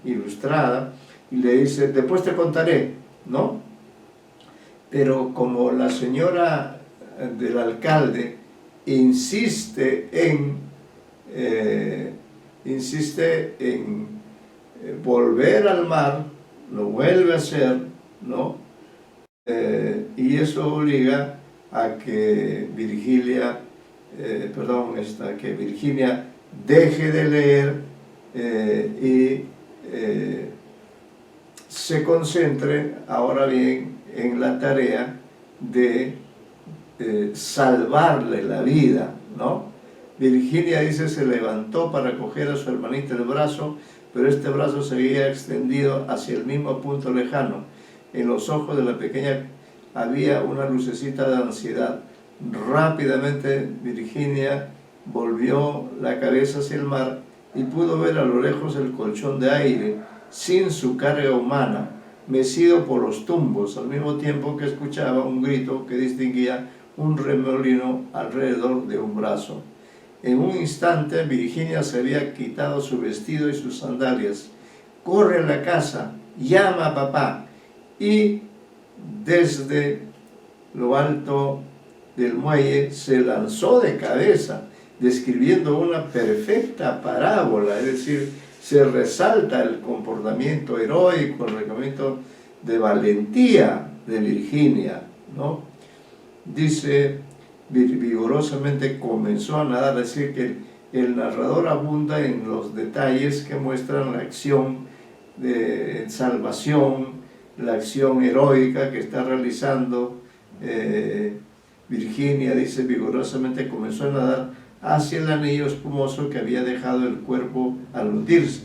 ilustrada y le dice, después te contaré, ¿no? Pero como la señora del alcalde insiste en volver al mar, lo vuelve a hacer, ¿no? Y eso obliga a que Virginia deje de leer y se concentre ahora bien en la tarea de salvarle la vida, ¿no? Virginia dice, se levantó para coger a su hermanita del brazo, pero este brazo seguía extendido hacia el mismo punto lejano. En los ojos de la pequeña había una lucecita de ansiedad. Rápidamente Virginia volvió la cabeza hacia el mar y pudo ver a lo lejos el colchón de aire, sin su carga humana, mecido por los tumbos, al mismo tiempo que escuchaba un grito que distinguía un remolino alrededor de un brazo. En un instante Virginia se había quitado su vestido y sus sandalias. «Corre a la casa, llama a papá», y desde lo alto del muelle se lanzó de cabeza, describiendo una perfecta parábola, es decir, se resalta el comportamiento heroico, el comportamiento de valentía de Virginia, ¿no? Dice, vigorosamente comenzó a nadar, es decir, que el narrador abunda en los detalles que muestran la acción de salvación, la acción heroica que está realizando Virginia. Dice, vigorosamente comenzó a nadar hacia el anillo espumoso que había dejado el cuerpo al hundirse.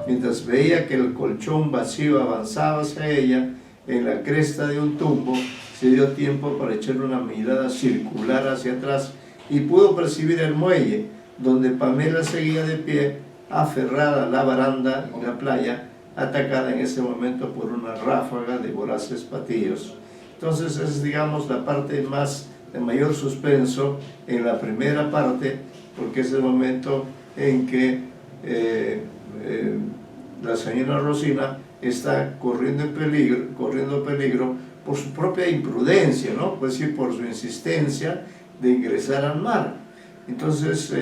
Mientras veía que el colchón vacío avanzaba hacia ella en la cresta de un tumbo, se dio tiempo para echarle una mirada circular hacia atrás y pudo percibir el muelle, donde Pamela seguía de pie, aferrada a la baranda y la playa, atacada en ese momento por una ráfaga de voraces patillos. Entonces es, digamos, la parte más de mayor suspenso en la primera parte, porque es el momento en que la señora Rosina está corriendo peligro por su propia imprudencia, ¿no? Pues decir, por su insistencia de ingresar al mar. Entonces,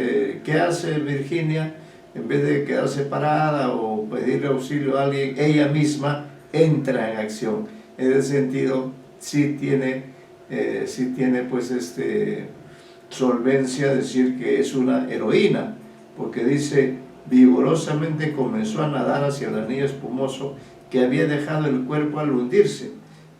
¿qué hace Virginia? En vez de quedarse parada o pedirle auxilio a alguien, ella misma entra en acción. En ese sentido, sí tiene pues solvencia decir que es una heroína, porque dice, vigorosamente comenzó a nadar hacia el anillo espumoso que había dejado el cuerpo al hundirse,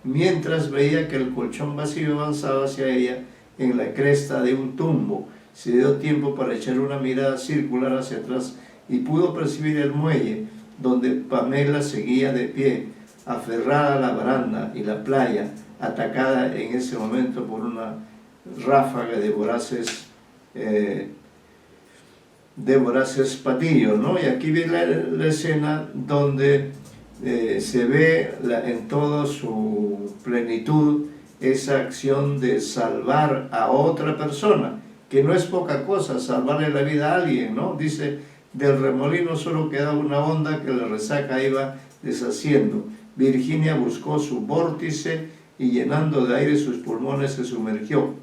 mientras veía que el colchón vacío avanzaba hacia ella en la cresta de un tumbo. Se dio tiempo para echar una mirada circular hacia atrás y pudo percibir el muelle, donde Pamela seguía de pie, aferrada a la baranda y la playa, atacada en ese momento por una ráfaga de voraces patillos, ¿no? Y aquí viene la escena donde se ve en toda su plenitud esa acción de salvar a otra persona, que no es poca cosa, salvarle la vida a alguien, ¿no? Dice, del remolino solo quedaba una onda que la resaca iba deshaciendo. Virginia buscó su vórtice y llenando de aire sus pulmones se sumergió.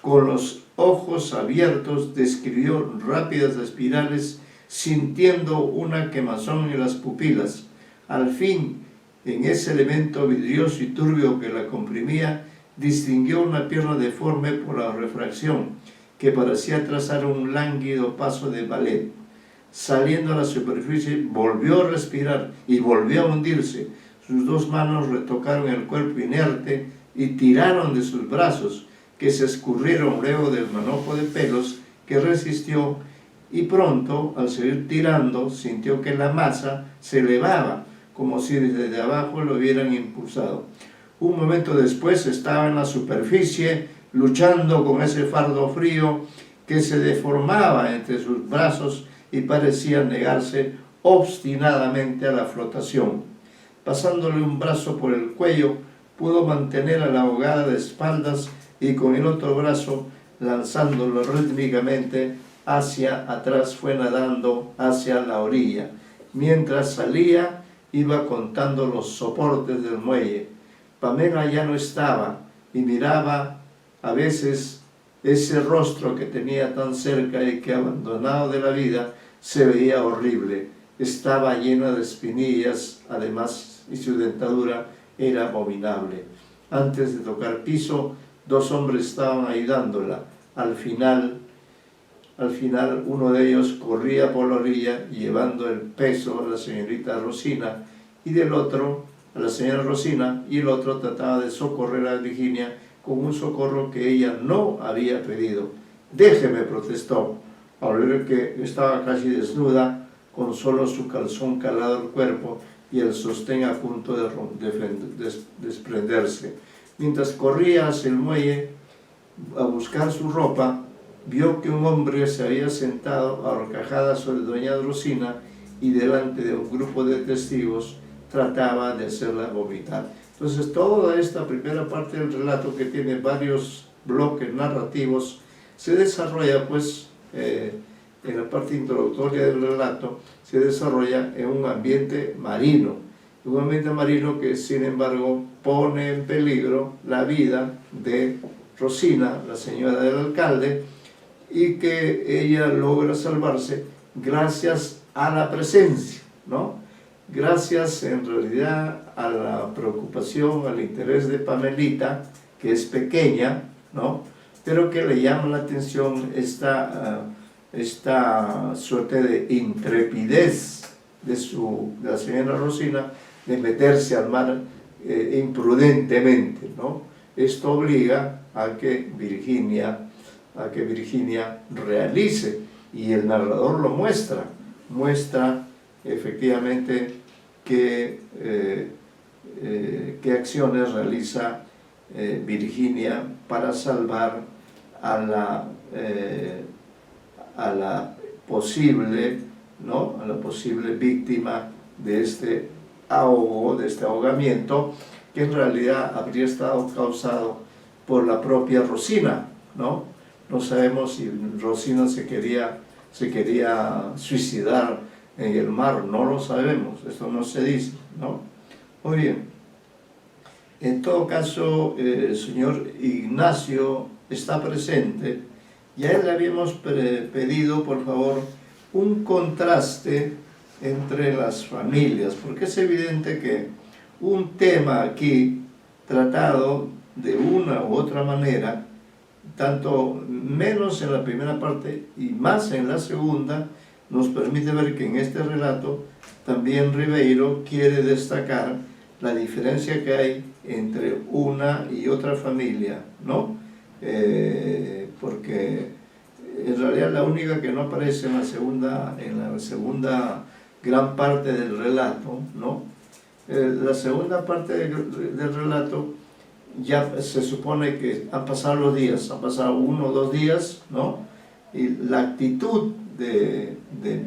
Con los ojos abiertos describió rápidas espirales, sintiendo una quemazón en las pupilas. Al fin, en ese elemento vidrioso y turbio que la comprimía, distinguió una pierna deforme por la refracción, que parecía trazar un lánguido paso de ballet. Saliendo a la superficie, volvió a respirar y volvió a hundirse. Sus dos manos retocaron el cuerpo inerte y tiraron de sus brazos, que se escurrieron luego del manojo de pelos que resistió, y pronto, al seguir tirando, sintió que la masa se elevaba, como si desde abajo lo hubieran impulsado. Un momento después estaba en la superficie, luchando con ese fardo frío que se deformaba entre sus brazos y parecía negarse obstinadamente a la flotación. Pasándole un brazo por el cuello, pudo mantener a la ahogada de espaldas y con el otro brazo, lanzándolo rítmicamente hacia atrás, fue nadando hacia la orilla. Mientras salía, iba contando los soportes del muelle. Pamela ya no estaba y miraba a veces ese rostro que tenía tan cerca y que, abandonado de la vida, se veía horrible. Estaba llena de espinillas, además, y su dentadura era abominable. Antes de tocar piso, dos hombres estaban ayudándola. Al final, uno de ellos corría por la orilla llevando el peso a la señorita Rosina, y del otro a la señora Rosina, y el otro trataba de socorrer a Virginia con un socorro que ella no había pedido. «Déjeme», protestó, al ver que estaba casi desnuda, con solo su calzón calado al cuerpo y el sostén a punto de desprenderse. Mientras corría hacia el muelle a buscar su ropa, vio que un hombre se había sentado a horcajadas sobre doña Rosina y delante de un grupo de testigos trataba de hacerla vomitar. Entonces toda esta primera parte del relato, que tiene varios bloques narrativos, se desarrolla pues en la parte introductoria del relato, se desarrolla en un ambiente marino que sin embargo pone en peligro la vida de Rosina, la señora del alcalde, y que ella logra salvarse gracias a la presencia, ¿no? Gracias en realidad a la preocupación, al interés de Pamelita, que es pequeña, ¿no? Pero que le llama la atención esta suerte de intrepidez de la señora Rosina de meterse al mar imprudentemente, ¿no? Esto obliga a que Virginia realice, y el narrador lo muestra efectivamente qué acciones realiza Virginia para salvar a la posible, ¿no? A la posible víctima de este ahogamiento, que en realidad habría estado causado por la propia Rosina, ¿no? No sabemos si Rosina se quería suicidar en el mar, no lo sabemos, eso no se dice, ¿no? Muy bien. En todo caso, el señor Ignacio está presente y a él le habíamos pedido, por favor, un contraste entre las familias, porque es evidente que un tema aquí tratado de una u otra manera, tanto menos en la primera parte y más en la segunda, nos permite ver que en este relato también Ribeiro quiere destacar la diferencia que hay entre una y otra familia, ¿no? Porque en realidad la única que no aparece en la segunda gran parte del relato, ¿no? La segunda parte del relato ya se supone que han pasado los días, han pasado 1 o 2 días, ¿no? Y la actitud de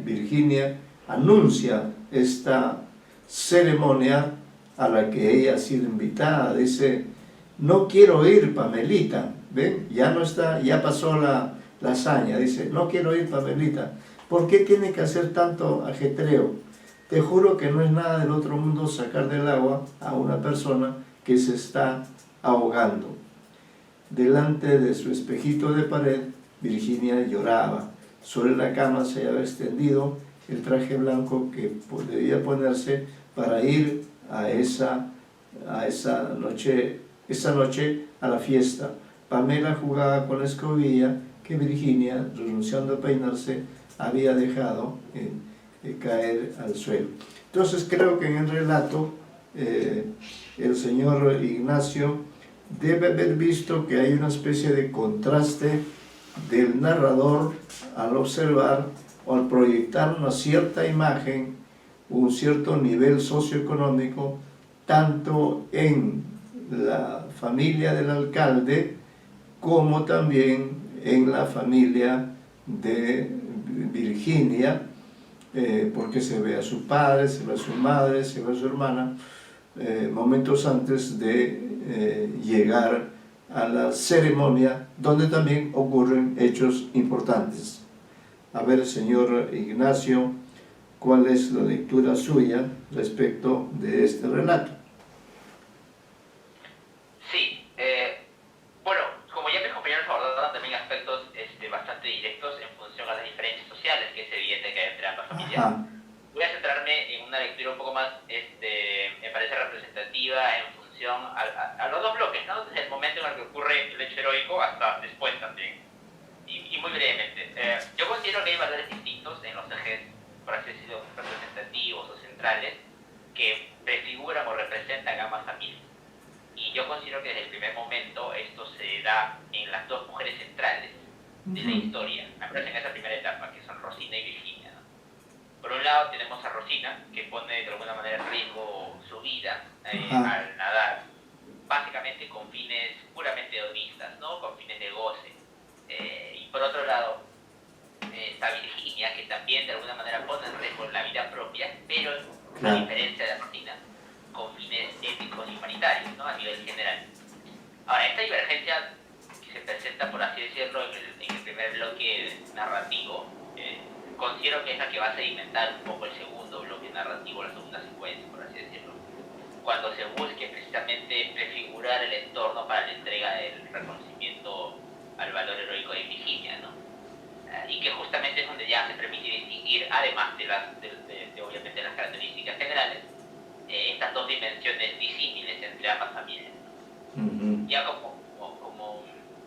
Virginia anuncia esta ceremonia a la que ella ha sido invitada. Dice: no quiero ir, Pamelita, ¿ven? Ya no está, ya pasó la hazaña. Dice: no quiero ir, Pamelita. ¿Por qué tiene que hacer tanto ajetreo? Te juro que no es nada del otro mundo sacar del agua a una persona que se está ahogando. Delante de su espejito de pared, Virginia lloraba. Sobre la cama se había extendido el traje blanco que debía ponerse para ir esa noche a la fiesta. Pamela jugaba con la escobilla que Virginia, renunciando a peinarse, había dejado caer al suelo. Entonces creo que en el relato el señor Ignacio debe haber visto que hay una especie de contraste del narrador al observar o al proyectar una cierta imagen, un cierto nivel socioeconómico, tanto en la familia del alcalde como también en la familia de Virginia, porque se ve a su padre, se ve a su madre, se ve a su hermana, momentos antes de llegar a la ceremonia, donde también ocurren hechos importantes. A ver, señor Ignacio, ¿cuál es la lectura suya respecto de este relato? Sí, bueno, como ya mis compañeros abordaron también aspectos bastante directos en función a las diferencias sociales que es evidente que hay entre ambas familias, voy a centrarme en una lectura un poco más, me parece representativa en función a los dos bloques, ¿no? Desde el momento en el que ocurre el hecho heroico hasta después también. Y muy brevemente, yo considero que hay valores distintos en los ejes, por así decirlo, representativos o centrales, que prefiguran o representan a ambas familias. Y yo considero que desde el primer momento esto se da en las dos mujeres centrales de la historia, me parece en esa primera etapa, que son Rosina y Virginia, ¿no? Por un lado tenemos a Rosina, que pone de alguna manera en riesgo su vida al nadar, básicamente con fines puramente hedonistas, ¿no? Con fines de goce. Y por otro lado está Virginia, que también de alguna manera pone en riesgo la vida propia, pero a diferencia de Rosina, con fines éticos y humanitarios, ¿no? A nivel general. Ahora, esta divergencia que se presenta, por así decirlo, en el primer bloque narrativo, considero que es la que va a sedimentar un poco el segundo bloque narrativo, la segunda secuencia, por así decirlo, cuando se busque precisamente prefigurar el entorno para la entrega del reconocimiento al valor heroico de Virginia, ¿no? Y que justamente es donde ya se permite distinguir, además de obviamente las características generales, estas dos dimensiones disímiles entre ambas familias. Ya como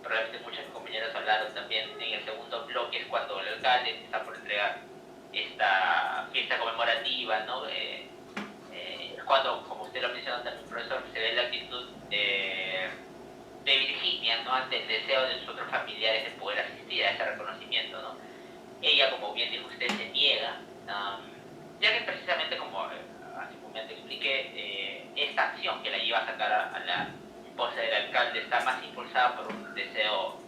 probablemente muchos compañeros hablaron también, en el segundo bloque es cuando el alcalde está por entregar esta fiesta conmemorativa, ¿no? Cuando, como usted lo mencionó también, profesor, se ve la actitud de Virginia, ¿no? Ante el deseo de sus otros familiares de poder asistir a ese reconocimiento, ¿no? Ella, como bien dijo usted, se niega, ya que precisamente, como hace un momento expliqué, esta acción que la lleva a sacar a la esposa del alcalde está más impulsada por un deseo,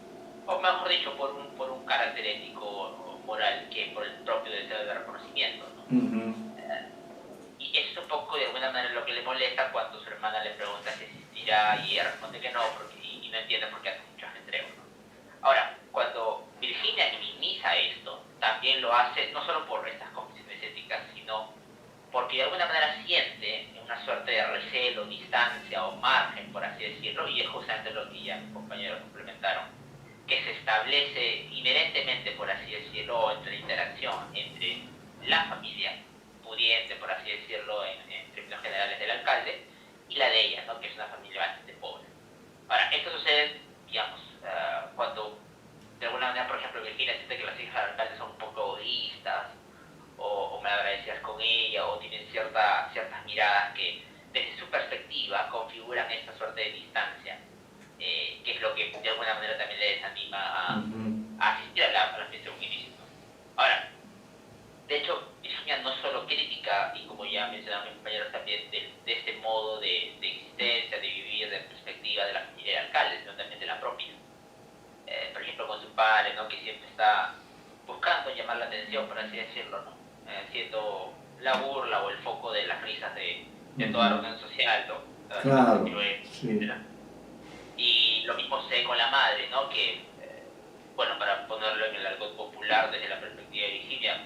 o mejor dicho, por un carácter ético o moral que por el propio deseo de reconocimiento, ¿no? Y es un poco de alguna manera lo que le molesta cuando su hermana le pregunta si asistirá y ella responde que no, y no entiende por qué hace muchos entregos, ¿no? Ahora, cuando Virginia minimiza esto, también lo hace no solo por estas convicciones éticas, sino porque de alguna manera siente una suerte de recelo, distancia o margen, por así decirlo, y es justamente lo que ya mis compañeros complementaron, que se establece inherentemente, por así decirlo, entre la interacción entre la familia pudiente, por así decirlo, en términos generales del alcalde, y la de ella, ¿no? Que es una familia bastante pobre. Ahora, esto sucede, digamos, cuando de alguna manera, por ejemplo, Virginia siente que las hijas del alcalde son un poco egoístas, o malagradecidas con ella, o tienen ciertas miradas que desde su perspectiva configuran esta suerte de distancia, que es lo que de alguna manera también le desanima a asistir a la fiesta de un inicio, ¿no? Ahora, de hecho, Virginia no solo crítica, y como ya mencionaron mis compañeros también, de este modo de existencia, de vivir, de perspectiva de la familia del alcalde, sino también de la propia. Por ejemplo, con su padre, ¿no? Que siempre está buscando llamar la atención, por así decirlo, ¿no? Siendo la burla o el foco de las risas de toda la reunión social, ¿no? Claro, sí. Y lo mismo sé con la madre, ¿no? Que, bueno, para ponerlo en el argot popular desde la perspectiva de Virginia,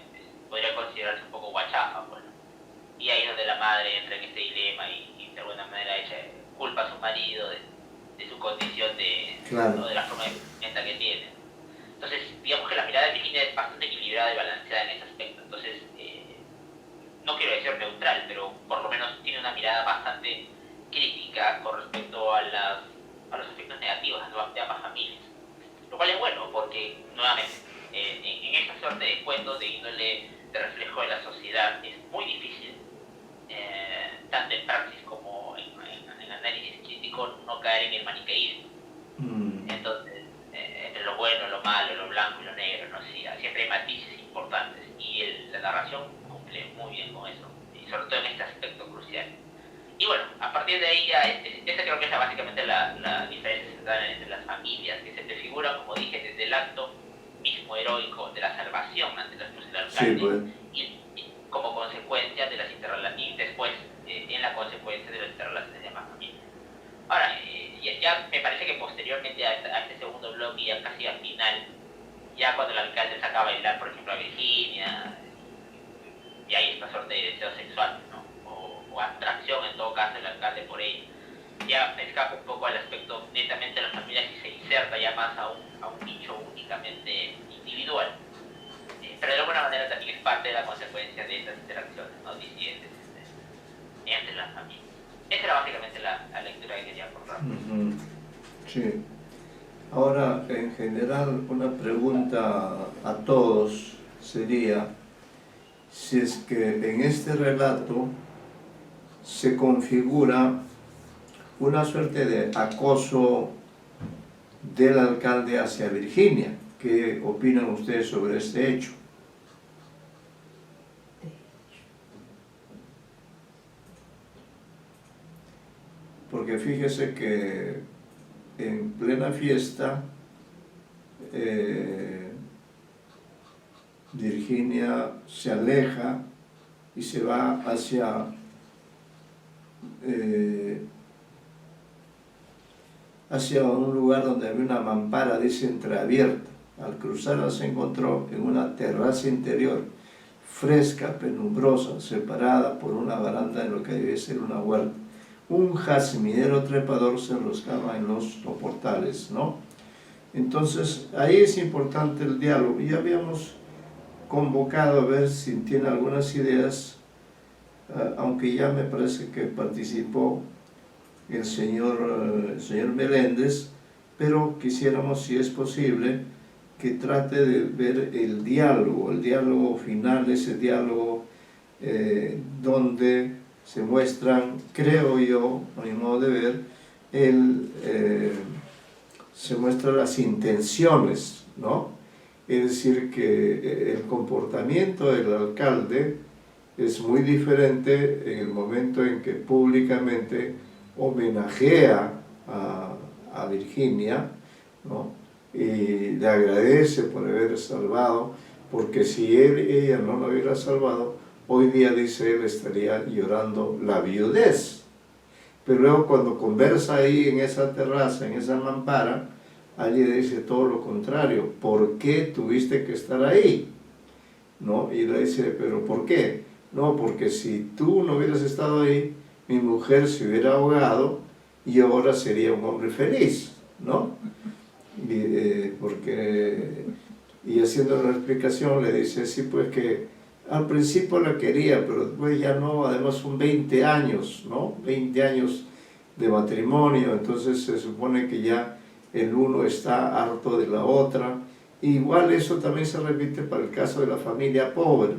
podría considerarse un poco guachafa, bueno. Y ahí es donde la madre entra en este dilema y de alguna manera ella culpa a su marido de su condición ¿no? de la forma de vestimenta que tiene. Entonces, digamos que la mirada de Virginia es bastante equilibrada y balanceada en ese aspecto. Entonces, no quiero decir neutral, pero por lo menos tiene una mirada bastante crítica con respecto a los efectos negativos de ambas familias. Lo cual es bueno, porque, nuevamente, en esta suerte de cuentos de índole de reflejo de la sociedad es muy difícil, tanto en praxis como en análisis crítico, no caer en el maniqueísmo. Entonces, entre lo bueno, lo malo, lo blanco y lo negro, ¿no? Sí, siempre hay matices importantes y la narración cumple muy bien con eso, y sobre todo en este aspecto crucial. Y bueno, a partir de ahí ya, esa creo que es básicamente la diferencia central entre las familias, que se prefiguran, como dije, desde el acto mismo heroico de la salvación ante las luces del alcalde, sí, pues. y como consecuencia de las interrelaciones, y después en la consecuencia de las interrelaciones de ambas familias. Ahora, ya me parece que posteriormente a este segundo bloque, ya casi al final, ya cuando el alcalde saca a bailar, por ejemplo, a Virginia, y hay esta suerte de deseo sexual, ¿no? O atracción en todo caso del alcalde por ella, ya escapa un poco al aspecto netamente de la familia y se inserta ya más a un nicho únicamente individual, pero de alguna manera también es parte de la consecuencia de estas interacciones, ¿no? Disidentes entre las familias. Esa era básicamente la lectura que quería aportar. Sí. Ahora, en general, una pregunta a todos sería si es que en este relato se configura una suerte de acoso del alcalde hacia Virginia. ¿Qué opinan ustedes sobre este hecho? porque fíjese que en plena fiesta Virginia se aleja y se va hacia un lugar donde había una mampara, dice, entreabierta. Al cruzarla se encontró en una terraza interior, fresca, penumbrosa, separada por una baranda en lo que debe ser una huerta. Un jazminero trepador se enroscaba en los soportales, ¿no? Entonces, ahí es importante el diálogo. Ya habíamos convocado a ver si tiene algunas ideas, aunque ya me parece que participó el señor Meléndez, pero quisiéramos, si es posible, que trate de ver el diálogo final, ese diálogo donde se muestran, creo yo, a mi modo de ver, se muestran las intenciones, ¿no? Es decir, que el comportamiento del alcalde es muy diferente en el momento en que públicamente homenajea a Virginia, ¿no? Y le agradece por haber salvado, porque si ella no lo hubiera salvado, hoy día, dice él, estaría llorando la viudez. Pero luego cuando conversa ahí en esa terraza, en esa mampara, alguien le dice todo lo contrario: ¿por qué tuviste que estar ahí? ¿No? Y le dice, ¿pero por qué? No, porque si tú no hubieras estado ahí, mi mujer se hubiera ahogado y ahora sería un hombre feliz, ¿no? Y haciendo una explicación le dice, sí, pues que al principio la quería, pero después ya no, además son 20 años, ¿no? 20 años de matrimonio, entonces se supone que ya el uno está harto de la otra. Igual eso también se repite para el caso de la familia pobre,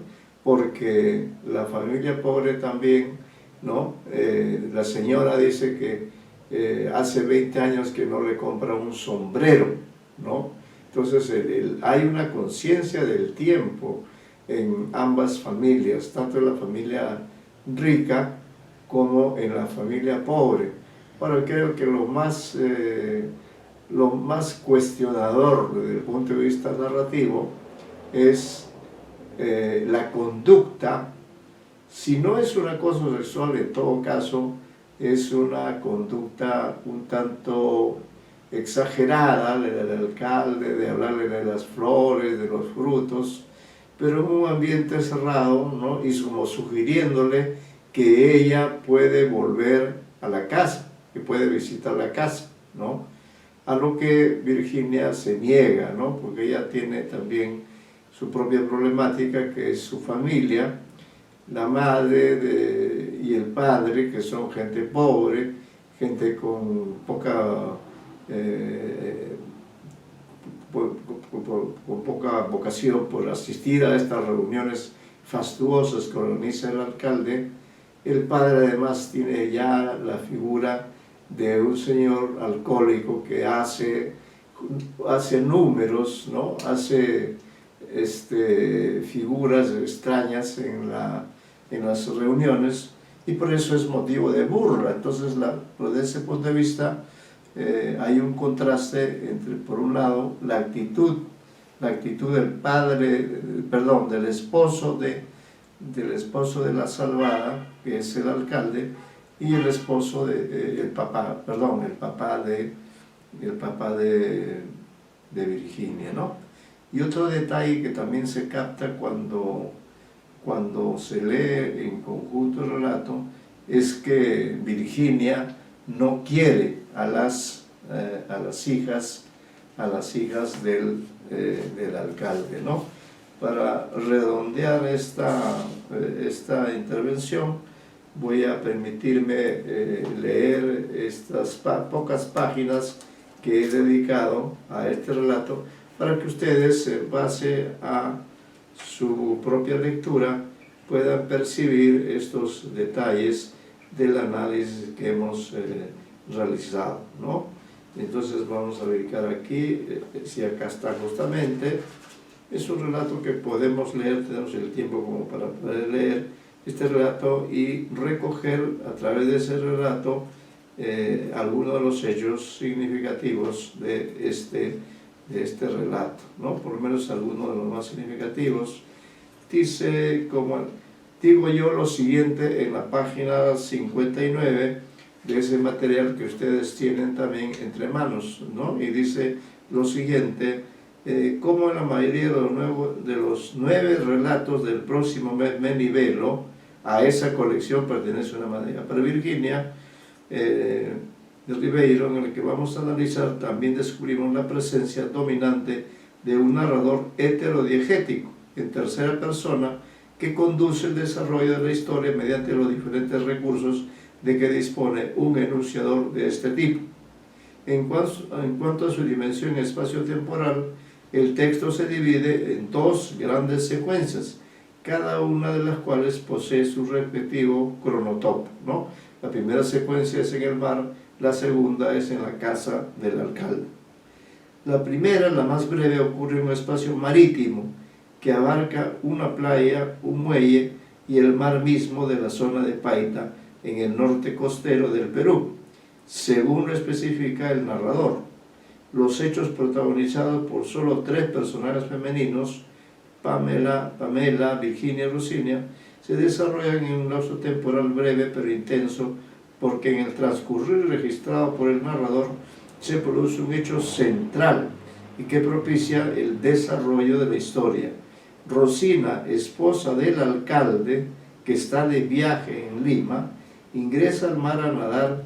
porque la familia pobre también, ¿no? La señora dice que hace 20 años que no le compra un sombrero, ¿no? Entonces hay una conciencia del tiempo en ambas familias, tanto en la familia rica como en la familia pobre. Ahora, creo que lo más cuestionador desde el punto de vista narrativo es la conducta. Si no es un acoso sexual, en todo caso, es una conducta un tanto exagerada del alcalde, de hablarle de las flores, de los frutos, pero en un ambiente cerrado, ¿no? Y como sugiriéndole que ella puede volver a la casa, que puede visitar la casa, ¿no? A lo que Virginia se niega, ¿no? Porque ella tiene también su propia problemática, que es su familia, la madre y el padre, que son gente pobre, gente con poca vocación por asistir a estas reuniones fastuosas que organiza el alcalde. El padre además tiene ya la figura de un señor alcohólico que hace números, ¿no? Hace figuras extrañas en las reuniones, y por eso es motivo de burla. Entonces, desde ese punto de vista, hay un contraste entre, por un lado, la actitud del padre, perdón, del esposo de la salvada, que es el alcalde, y el esposo el papá de Virginia, ¿no? Y otro detalle que también se capta cuando se lee en conjunto el relato es que Virginia no quiere a las hijas del alcalde, ¿no? Para redondear esta intervención, voy a permitirme leer estas pocas páginas que he dedicado a este relato, para que ustedes, en base a su propia lectura, puedan percibir estos detalles del análisis que hemos realizado, ¿no? Entonces vamos a dedicar aquí, si acá está justamente, es un relato que podemos leer, tenemos el tiempo como para poder leer este relato y recoger a través de ese relato algunos de los hechos significativos de este relato, ¿no? Por lo menos algunos de los más significativos. Dice, como digo yo, lo siguiente en la página 59 de ese material que ustedes tienen también entre manos, ¿no? Y dice lo siguiente: como en la mayoría de los 9 relatos del próximo Menivelo, a esa colección pertenece una madera para Virginia de Ribeiro, en el que vamos a analizar, también descubrimos la presencia dominante de un narrador heterodiegético, en tercera persona, que conduce el desarrollo de la historia mediante los diferentes recursos de que dispone un enunciador de este tipo. En cuanto a su dimensión espacio-temporal, el texto se divide en 2 grandes secuencias, cada una de las cuales posee su respectivo cronotopo, ¿no? La primera secuencia es en el mar, la segunda es en la casa del alcalde. La primera, la más breve, ocurre en un espacio marítimo que abarca una playa, un muelle y el mar mismo de la zona de Paita, en el norte costero del Perú, según lo especifica el narrador. Los hechos protagonizados por solo 3 personajes femeninos, Pamela, Virginia y Rosinia, se desarrollan en un lapso temporal breve pero intenso, porque en el transcurrir registrado por el narrador se produce un hecho central y que propicia el desarrollo de la historia. Rosina, esposa del alcalde, que está de viaje en Lima, ingresa al mar a nadar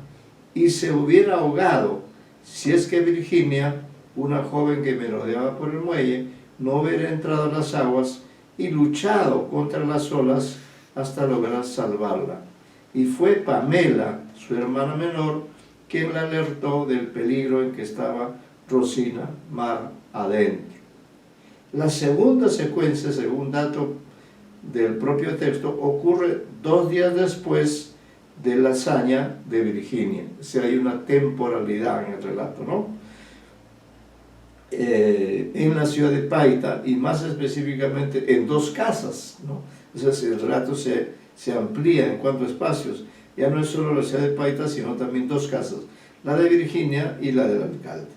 y se hubiera ahogado si es que Virginia, una joven que merodeaba por el muelle, no hubiera entrado a las aguas y luchado contra las olas hasta lograr salvarla. Y fue Pamela, su hermana menor, quien la alertó del peligro en que estaba Rosina mar adentro. La segunda secuencia, según dato del propio texto, ocurre 2 días después de la hazaña de Virginia. O sea, hay una temporalidad en el relato, ¿no? En la ciudad de Paita, y más específicamente en 2 casas, ¿no? Entonces el relato se amplía en cuanto a espacios. Ya no es solo la ciudad de Paita, sino también 2 casas, la de Virginia y la del alcalde.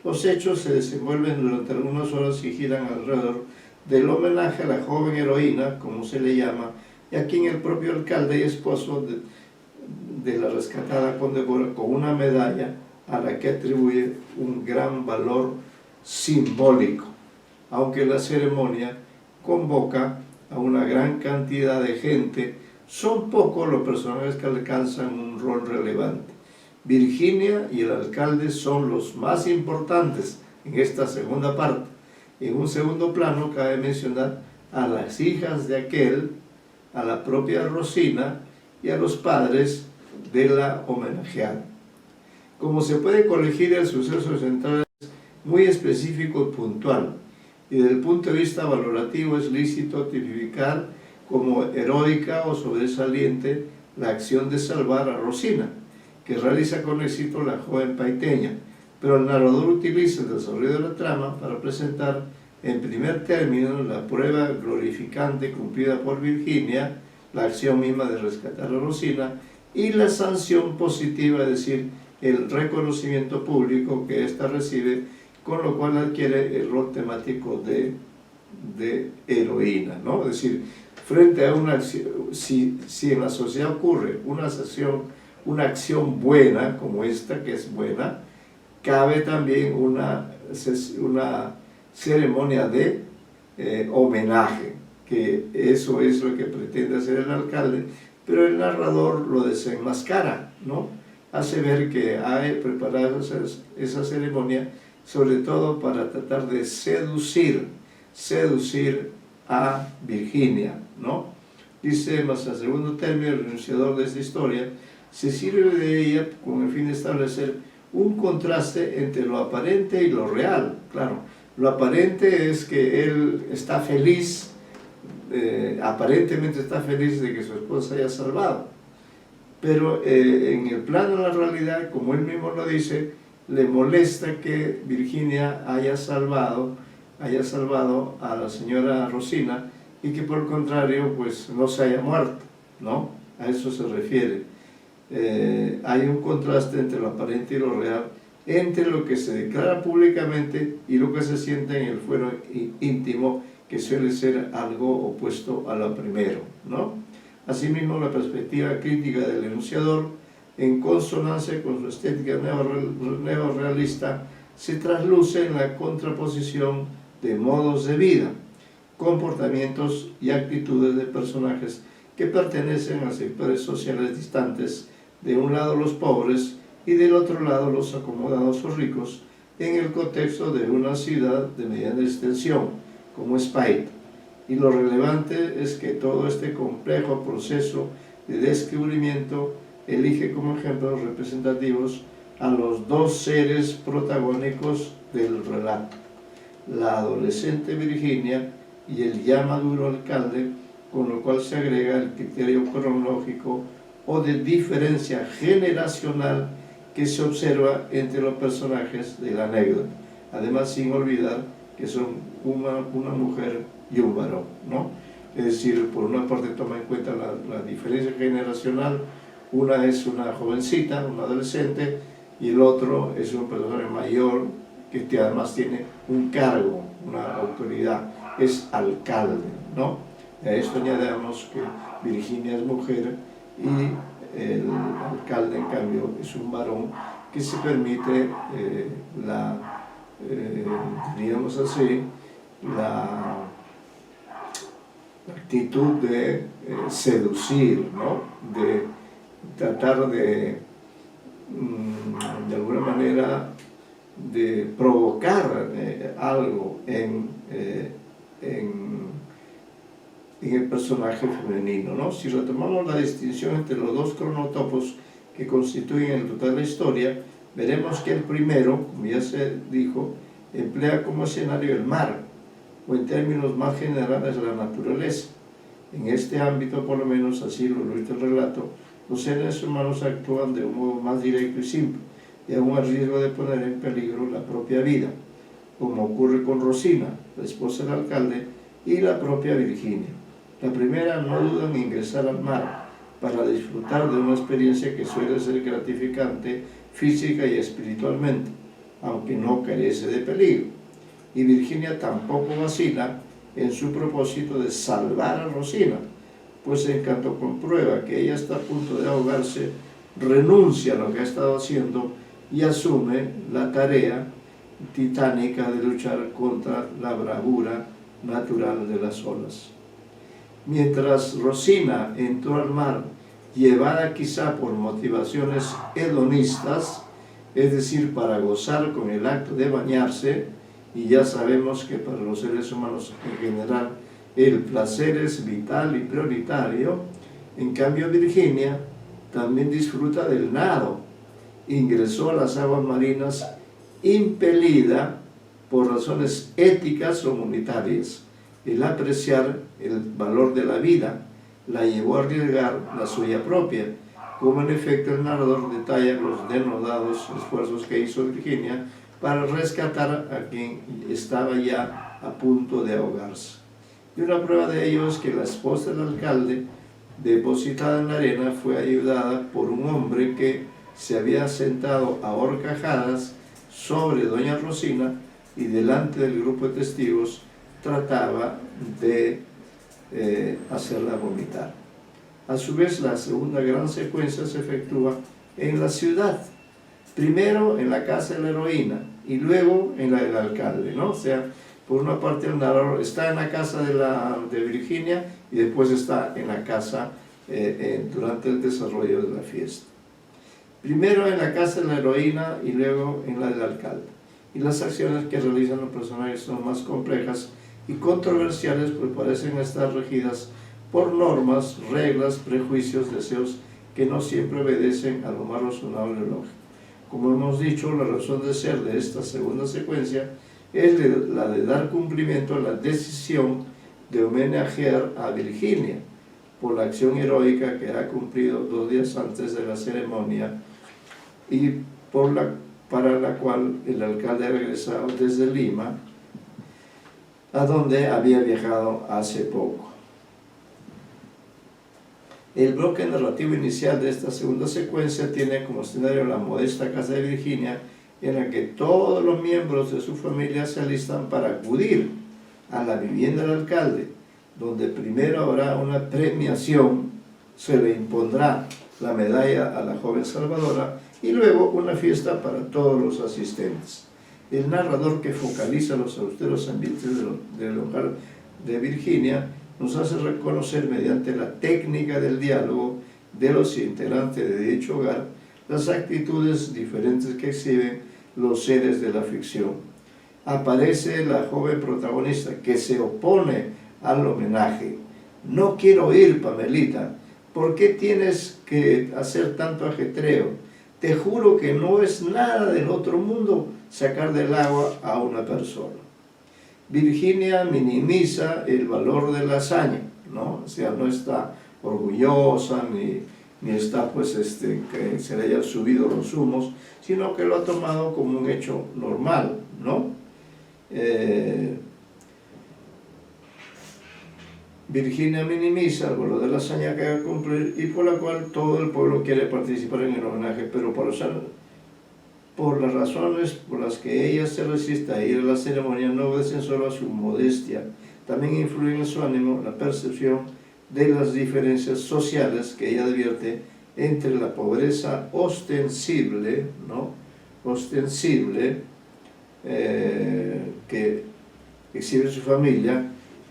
Los hechos se desenvuelven durante algunas horas y giran alrededor del homenaje a la joven heroína, como se le llama, y a quien el propio alcalde y esposo de la rescatada condecora con una medalla a la que atribuye un gran valor simbólico, aunque la ceremonia convoca a una gran cantidad de gente. Son pocos los personajes que alcanzan un rol relevante. Virginia y el alcalde son los más importantes en esta segunda parte. En un segundo plano cabe mencionar a las hijas de aquel, a la propia Rosina y a los padres de la homenajeada. Como se puede colegir, el suceso central es muy específico y puntual, y desde el punto de vista valorativo es lícito tipificar como heroica o sobresaliente la acción de salvar a Rosina, que realiza con éxito la joven paiteña, pero el narrador utiliza el desarrollo de la trama para presentar en primer término la prueba glorificante cumplida por Virginia, la acción misma de rescatar a Rosina, y la sanción positiva, es decir, el reconocimiento público que ésta recibe, con lo cual adquiere el rol temático de heroína, ¿no? Es decir, frente a una acción, si en la sociedad ocurre una acción buena como esta, que es buena, cabe también una ceremonia de homenaje, que eso es lo que pretende hacer el alcalde, pero el narrador lo desenmascara, ¿no? Hace ver que ha preparado esa ceremonia sobre todo para tratar de seducir a Virginia, ¿no? Dice más en segundo término, el enunciador de esta historia se sirve de ella con el fin de establecer un contraste entre lo aparente y lo real. Claro, lo aparente es que él está feliz, aparentemente está feliz de que su esposa haya salvado, pero en el plano de la realidad, como él mismo lo dice, le molesta que Virginia haya salvado a la señora Rosina y que por el contrario pues no se haya muerto, ¿no? A eso se refiere. hay un contraste entre lo aparente y lo real, entre lo que se declara públicamente y lo que se siente en el fuero íntimo, que suele ser algo opuesto a lo primero, ¿no? Asimismo, la perspectiva crítica del enunciador, en consonancia con su estética neorrealista, se trasluce en la contraposición de modos de vida, comportamientos y actitudes de personajes que pertenecen a sectores sociales distantes, de un lado los pobres y del otro lado los acomodados o ricos, en el contexto de una ciudad de mediana extensión, como es Paita. Y lo relevante es que todo este complejo proceso de descubrimiento elige como ejemplos representativos a los dos seres protagónicos del relato, la adolescente Virginia y el ya maduro alcalde, con lo cual se agrega el criterio cronológico o de diferencia generacional que se observa entre los personajes de la anécdota, además sin olvidar que son una mujer y un varón, ¿no? Es decir, por una parte toma en cuenta la diferencia generacional, una es una jovencita, una adolescente, y el otro es un personaje mayor que además tiene un cargo, una autoridad, es alcalde, ¿no? A esto añadamos que Virginia es mujer y el alcalde, en cambio, es un varón que se permite diríamos así, la actitud de seducir, ¿no? De tratar de alguna manera de provocar algo en el personaje femenino, ¿no? Si retomamos la distinción entre los dos cronotopos que constituyen el total de la historia, veremos que el primero, como ya se dijo, emplea como escenario el mar, o en términos más generales la naturaleza. En este ámbito, por lo menos así lo ilustra el relato, los seres humanos actúan de un modo más directo y simple, y aún a riesgo de poner en peligro la propia vida, como ocurre con Rosina, la esposa del alcalde, y la propia Virginia. La primera no duda en ingresar al mar para disfrutar de una experiencia que suele ser gratificante física y espiritualmente, aunque no carece de peligro. Y Virginia tampoco vacila en su propósito de salvar a Rosina, pues en cuanto comprueba que ella está a punto de ahogarse, renuncia a lo que ha estado haciendo y asume la tarea titánica de luchar contra la bravura natural de las olas. Mientras Rosina entró al mar, llevada quizá por motivaciones hedonistas, es decir, para gozar con el acto de bañarse, y ya sabemos que para los seres humanos en general el placer es vital y prioritario, en cambio Virginia también disfruta del nado. Ingresó a las aguas marinas impelida por razones éticas o monetarias. El apreciar el valor de la vida la llevó a arriesgar la suya propia, como en efecto el narrador detalla los denodados esfuerzos que hizo Virginia para rescatar a quien estaba ya a punto de ahogarse. Y una prueba de ello es que la esposa del alcalde, depositada en la arena, fue ayudada por un hombre que se había sentado a horcajadas sobre doña Rosina y delante del grupo de testigos trataba de hacerla vomitar. A su vez, la segunda gran secuencia se efectúa en la ciudad, primero en la casa de la heroína y luego en la del alcalde, ¿no? O sea, por una parte el narrador está en la casa de Virginia y después está en la casa durante el desarrollo de la fiesta. Primero en la casa de la heroína y luego en la del alcalde. Y las acciones que realizan los personajes son más complejas y controversiales, pues parecen estar regidas por normas, reglas, prejuicios, deseos que no siempre obedecen a lo más razonable y lógico. Como hemos dicho, la razón de ser de esta segunda secuencia es la de dar cumplimiento a la decisión de homenajear a Virginia por la acción heroica que ha cumplido 2 días antes de la ceremonia y para la cual el alcalde ha regresado desde Lima, a donde había viajado hace poco. El bloque narrativo inicial de esta segunda secuencia tiene como escenario la modesta casa de Virginia, en la que todos los miembros de su familia se alistan para acudir a la vivienda del alcalde, donde primero habrá una premiación, se le impondrá la medalla a la joven salvadora y luego una fiesta para todos los asistentes. El narrador, que focaliza los austeros ambientes del hogar de Virginia, nos hace reconocer mediante la técnica del diálogo de los integrantes de dicho hogar las actitudes diferentes que exhiben los seres de la ficción. Aparece la joven protagonista que se opone al homenaje. No quiero ir, Pamelita. ¿Por qué tienes que hacer tanto ajetreo? Te juro que no es nada del otro mundo sacar del agua a una persona. Virginia minimiza el valor de la hazaña, ¿no? O sea, no está orgullosa ni está pues que se le hayan subido los humos, sino que lo ha tomado como un hecho normal, ¿no? Virginia minimiza el valor de la hazaña que va a cumplir y por la cual todo el pueblo quiere participar en el homenaje, pero por las razones por las que ella se resiste a ir a la ceremonia no obedecen solo a su modestia, también influye en su ánimo la percepción de las diferencias sociales que ella advierte entre la pobreza ostensible, ¿no? Que exhibe su familia,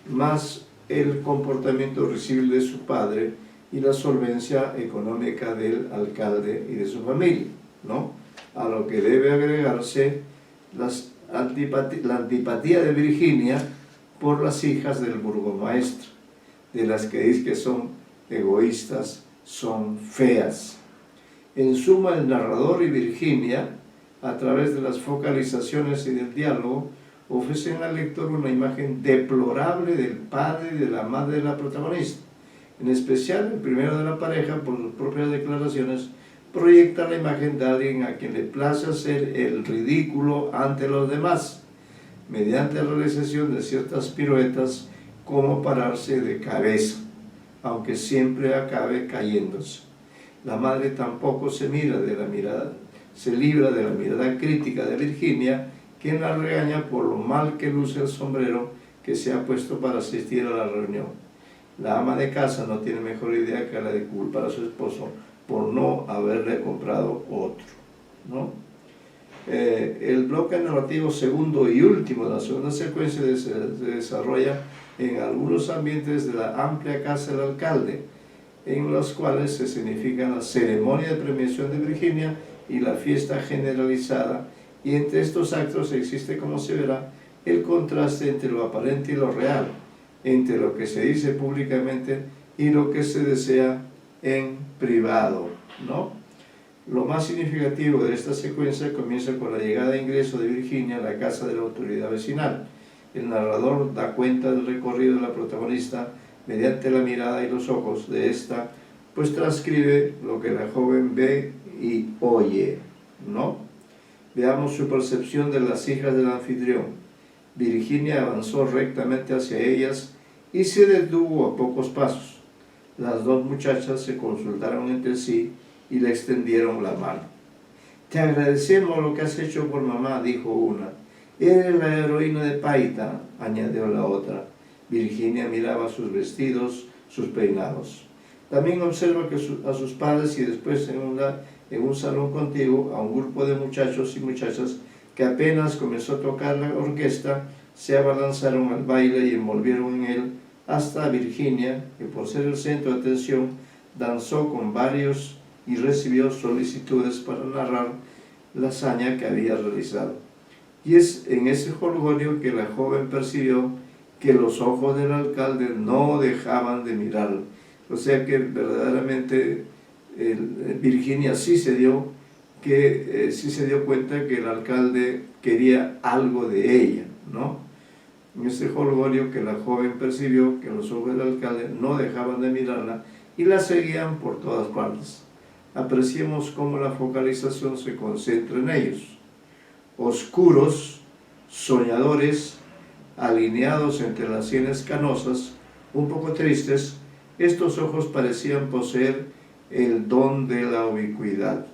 más el comportamiento risible de su padre y la solvencia económica del alcalde y de su familia, ¿no? A lo que debe agregarse la antipatía de Virginia por las hijas del burgomaestre, de las que dice que son egoístas, son feas. En suma, el narrador y Virginia, a través de las focalizaciones y del diálogo, ofrecen al lector una imagen deplorable del padre y de la madre de la protagonista. En especial, el primero de la pareja, por sus propias declaraciones, proyecta la imagen de alguien a quien le place hacer el ridículo ante los demás, mediante la realización de ciertas piruetas como pararse de cabeza, aunque siempre acabe cayéndose. La madre tampoco se libra de la mirada crítica de Virginia, quien la regaña por lo mal que luce el sombrero que se ha puesto para asistir a la reunión. La ama de casa no tiene mejor idea que la de culpar a su esposo por no haberle comprado otro, ¿no? El bloque narrativo segundo y último de la segunda secuencia se desarrolla en algunos ambientes de la amplia casa del alcalde, en los cuales se significan la ceremonia de premiación de Virginia y la fiesta generalizada, y entre estos actos existe, como se verá, el contraste entre lo aparente y lo real, entre lo que se dice públicamente y lo que se desea en privado, ¿no? Lo más significativo de esta secuencia comienza con la llegada e ingreso de Virginia a la casa de la autoridad vecinal. El narrador da cuenta del recorrido de la protagonista mediante la mirada y los ojos de esta, pues transcribe lo que la joven ve y oye, ¿no? Veamos su percepción de las hijas del anfitrión. Virginia avanzó rectamente hacia ellas y se detuvo a pocos pasos. Las dos muchachas se consultaron entre sí y le extendieron la mano. «Te agradecemos lo que has hecho por mamá», dijo una. «Eres la heroína de Paita», añadió la otra. Virginia miraba sus vestidos, sus peinados. También observa que a sus padres y después en un salón contiguo a un grupo de muchachos y muchachas que apenas comenzó a tocar la orquesta, se abalanzaron al baile y envolvieron en él hasta Virginia, que por ser el centro de atención, danzó con varios y recibió solicitudes para narrar la hazaña que había realizado. Y es en ese jolgorio que la joven percibió que los ojos del alcalde no dejaban de mirarlo. O sea que verdaderamente Virginia sí se dio cuenta que el alcalde quería algo de ella, ¿no? En ese jolgorio que la joven percibió que los ojos del alcalde no dejaban de mirarla y la seguían por todas partes. Apreciemos cómo la focalización se concentra en ellos. Oscuros, soñadores, alineados entre las sienes canosas, un poco tristes, Estos ojos parecían poseer el don de la ubicuidad.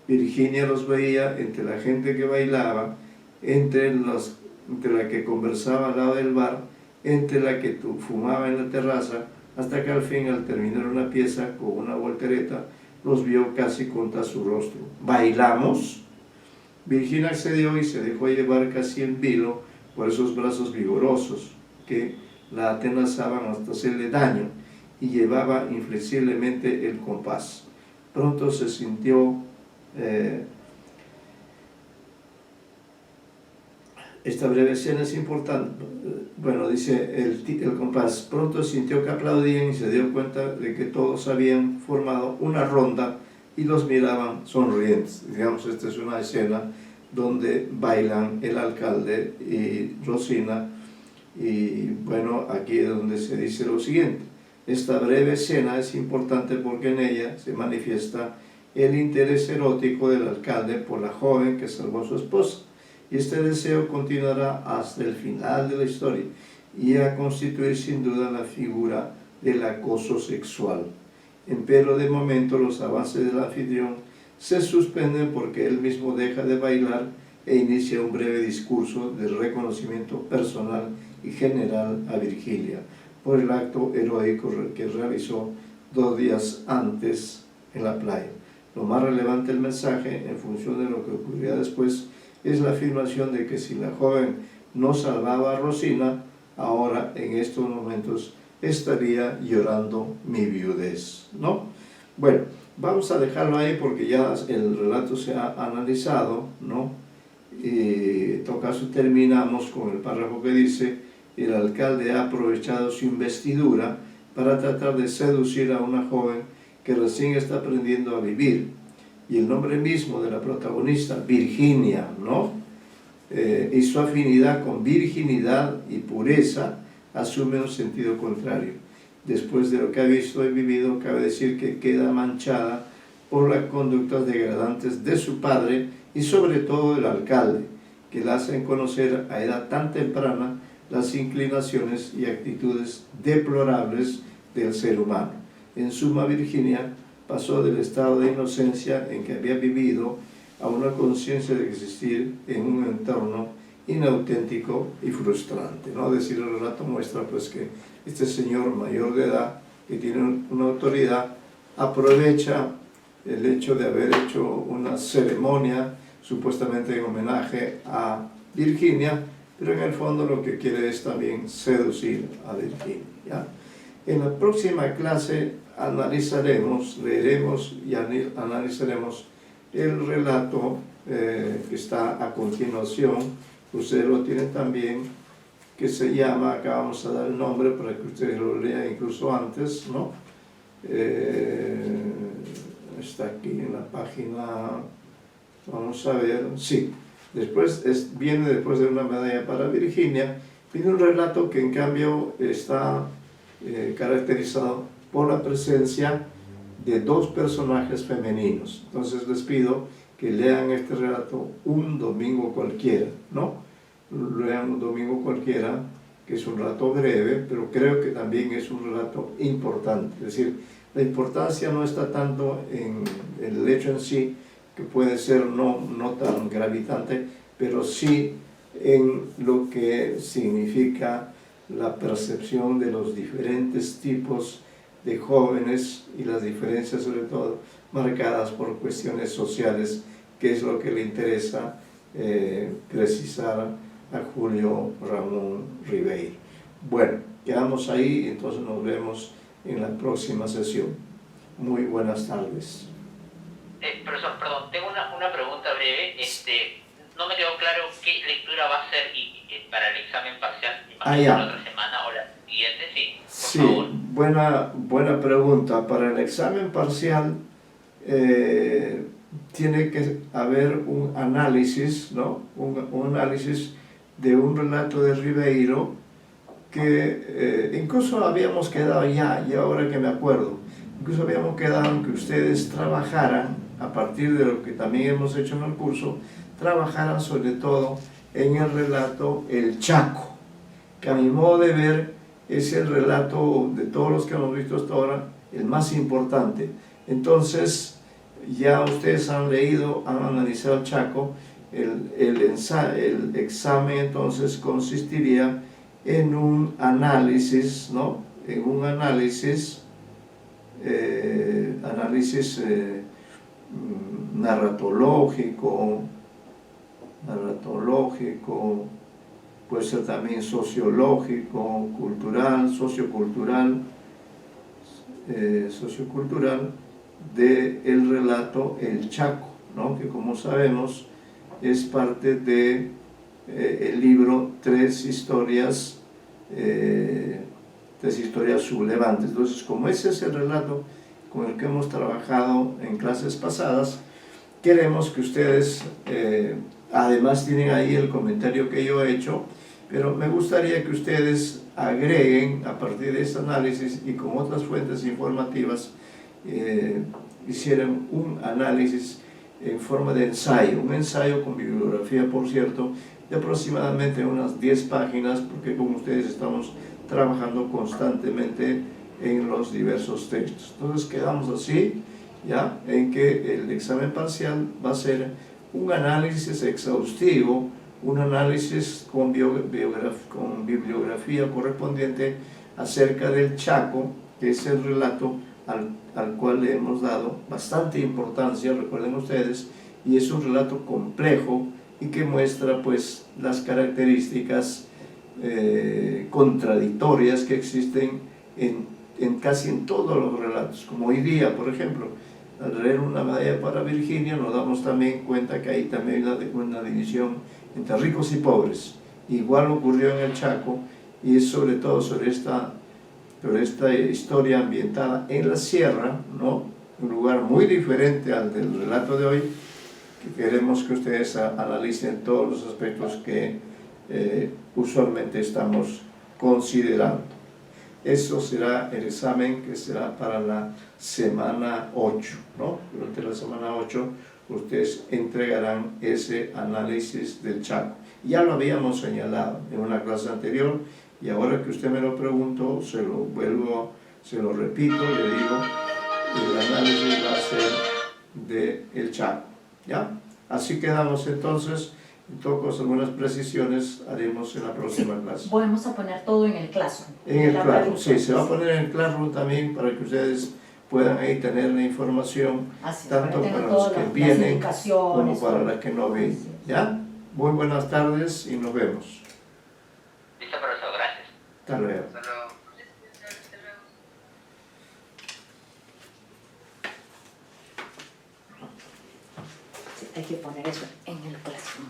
Virginia los veía entre la gente que bailaba, entre la que conversaba al lado del bar, entre la que fumaba en la terraza, hasta que al fin, al terminar una pieza con una voltereta, los vio casi contra su rostro. ¿Bailamos? Virginia accedió y se dejó llevar casi en vilo por esos brazos vigorosos que la atenazaban hasta hacerle daño, y llevaba inflexiblemente el compás. Pronto se sintió esta breve escena es importante. Bueno, dice el compás. Pronto sintió que aplaudían y se dio cuenta de que todos habían formado una ronda y los miraban sonrientes. Digamos, esta es una escena donde bailan el alcalde y Rosina. Y bueno, aquí es donde se dice lo siguiente. Esta breve escena es importante porque en ella se manifiesta el interés erótico del alcalde por la joven que salvó a su esposa. Y este deseo continuará hasta el final de la historia y a constituir sin duda la figura del acoso sexual. Empero de momento los avances del anfitrión se suspenden porque él mismo deja de bailar e inicia un breve discurso de reconocimiento personal y general a Virgilia por el acto heroico que realizó 2 días antes en la playa. Lo más relevante del mensaje, en función de lo que ocurrirá después, es la afirmación de que si la joven no salvaba a Rosina, ahora en estos momentos estaría llorando mi viudez, ¿no? Bueno, vamos a dejarlo ahí porque ya el relato se ha analizado, ¿no? Y en todo caso terminamos con el párrafo que dice: el alcalde ha aprovechado su investidura para tratar de seducir a una joven que recién está aprendiendo a vivir. Y el nombre mismo de la protagonista, Virginia, ¿no? Y su afinidad con virginidad y pureza asume un sentido contrario. Después de lo que ha visto y vivido, cabe decir que queda manchada por las conductas degradantes de su padre y sobre todo del alcalde, que la hacen conocer a edad tan temprana las inclinaciones y actitudes deplorables del ser humano. En suma, Virginia pasó del estado de inocencia en que había vivido a una conciencia de existir en un entorno inauténtico y frustrante, ¿no? Es decir, el relato muestra pues que este señor mayor de edad, que tiene una autoridad, aprovecha el hecho de haber hecho una ceremonia supuestamente en homenaje a Virginia, pero en el fondo lo que quiere es también seducir a Virginia, ¿ya? En la próxima clase analizaremos, leeremos y analizaremos el relato que está a continuación. Ustedes lo tienen también, que se llama, acá vamos a dar el nombre para que ustedes lo lean incluso antes, ¿no? Está aquí en la página, vamos a ver, sí, viene después de una medalla para Virginia, viene un relato que en cambio está caracterizado por la presencia de 2 personajes femeninos. Entonces les pido que lean este relato un domingo cualquiera, ¿no? Lean un domingo cualquiera, que es un relato breve, pero creo que también es un relato importante. Es decir, la importancia no está tanto en el hecho en sí, que puede ser no tan gravitante, pero sí en lo que significa la percepción de los diferentes tipos de jóvenes y las diferencias sobre todo marcadas por cuestiones sociales, que es lo que le interesa precisar a Julio Ramón Ribeiro. Bueno, quedamos ahí, entonces nos vemos en la próxima sesión. Muy buenas tardes. Profesor, perdón, tengo una pregunta breve. No me quedó claro qué lectura va a ser para el examen parcial. Ya. ¿La otra semana o la siguiente? Sí, Sí, favor. buena pregunta. Para el examen parcial tiene que haber un análisis, ¿no? Un análisis de un relato de Ribeiro que incluso habíamos quedado y ahora que me acuerdo, incluso habíamos quedado en que ustedes trabajaran, a partir de lo que también hemos hecho en el curso, trabajaran sobre todo en el relato El Chaco, que a mi modo de ver es el relato de todos los que hemos visto hasta ahora, el más importante. Entonces, ya ustedes han leído, han analizado el Chaco, el examen entonces consistiría en un análisis, ¿no? En un análisis, narratológico, puede ser también sociológico, cultural, sociocultural del relato El Chaco, ¿no? Que como sabemos es parte de el libro Tres historias sublevantes. Entonces, como ese es el relato con el que hemos trabajado en clases pasadas, queremos que ustedes, además tienen ahí el comentario que yo he hecho, pero me gustaría que ustedes agreguen a partir de este análisis y con otras fuentes informativas, hicieran un análisis en forma de ensayo, un ensayo con bibliografía, por cierto, de aproximadamente unas 10 páginas, porque con ustedes estamos trabajando constantemente en los diversos textos. Entonces quedamos así, ya, en que el examen parcial va a ser un análisis exhaustivo, un análisis con bibliografía correspondiente acerca del Chaco, que es el relato al cual le hemos dado bastante importancia, recuerden ustedes, y es un relato complejo y que muestra pues las características contradictorias que existen casi en todos los relatos, como hoy día, por ejemplo, al leer Una medalla para Virginia nos damos también cuenta que hay también una división entre ricos y pobres. Igual ocurrió en el Chaco, y es sobre todo sobre esta historia ambientada en la sierra, ¿no? Un lugar muy diferente al del relato de hoy, que queremos que ustedes analicen todos los aspectos que usualmente estamos considerando. Eso será el examen que será para la semana 8, ¿no? Durante la semana 8 ustedes entregarán ese análisis del Chaco. Ya lo habíamos señalado en una clase anterior, y ahora que usted me lo preguntó, se lo repito, le digo, el análisis va a ser del Chaco, ¿ya? Así quedamos entonces. En todo caso, algunas precisiones haremos en la próxima clase. Vamos a poner todo en el Classroom. En el Classroom, sí, se va a poner en el Classroom también para que ustedes puedan ahí tener la información, tanto para los que vienen como para los que no vienen. ¿Ya? Muy buenas tardes y nos vemos. Listo, profesor, gracias. Hasta luego. Hasta luego. Sí, hay que poner eso en el Classroom.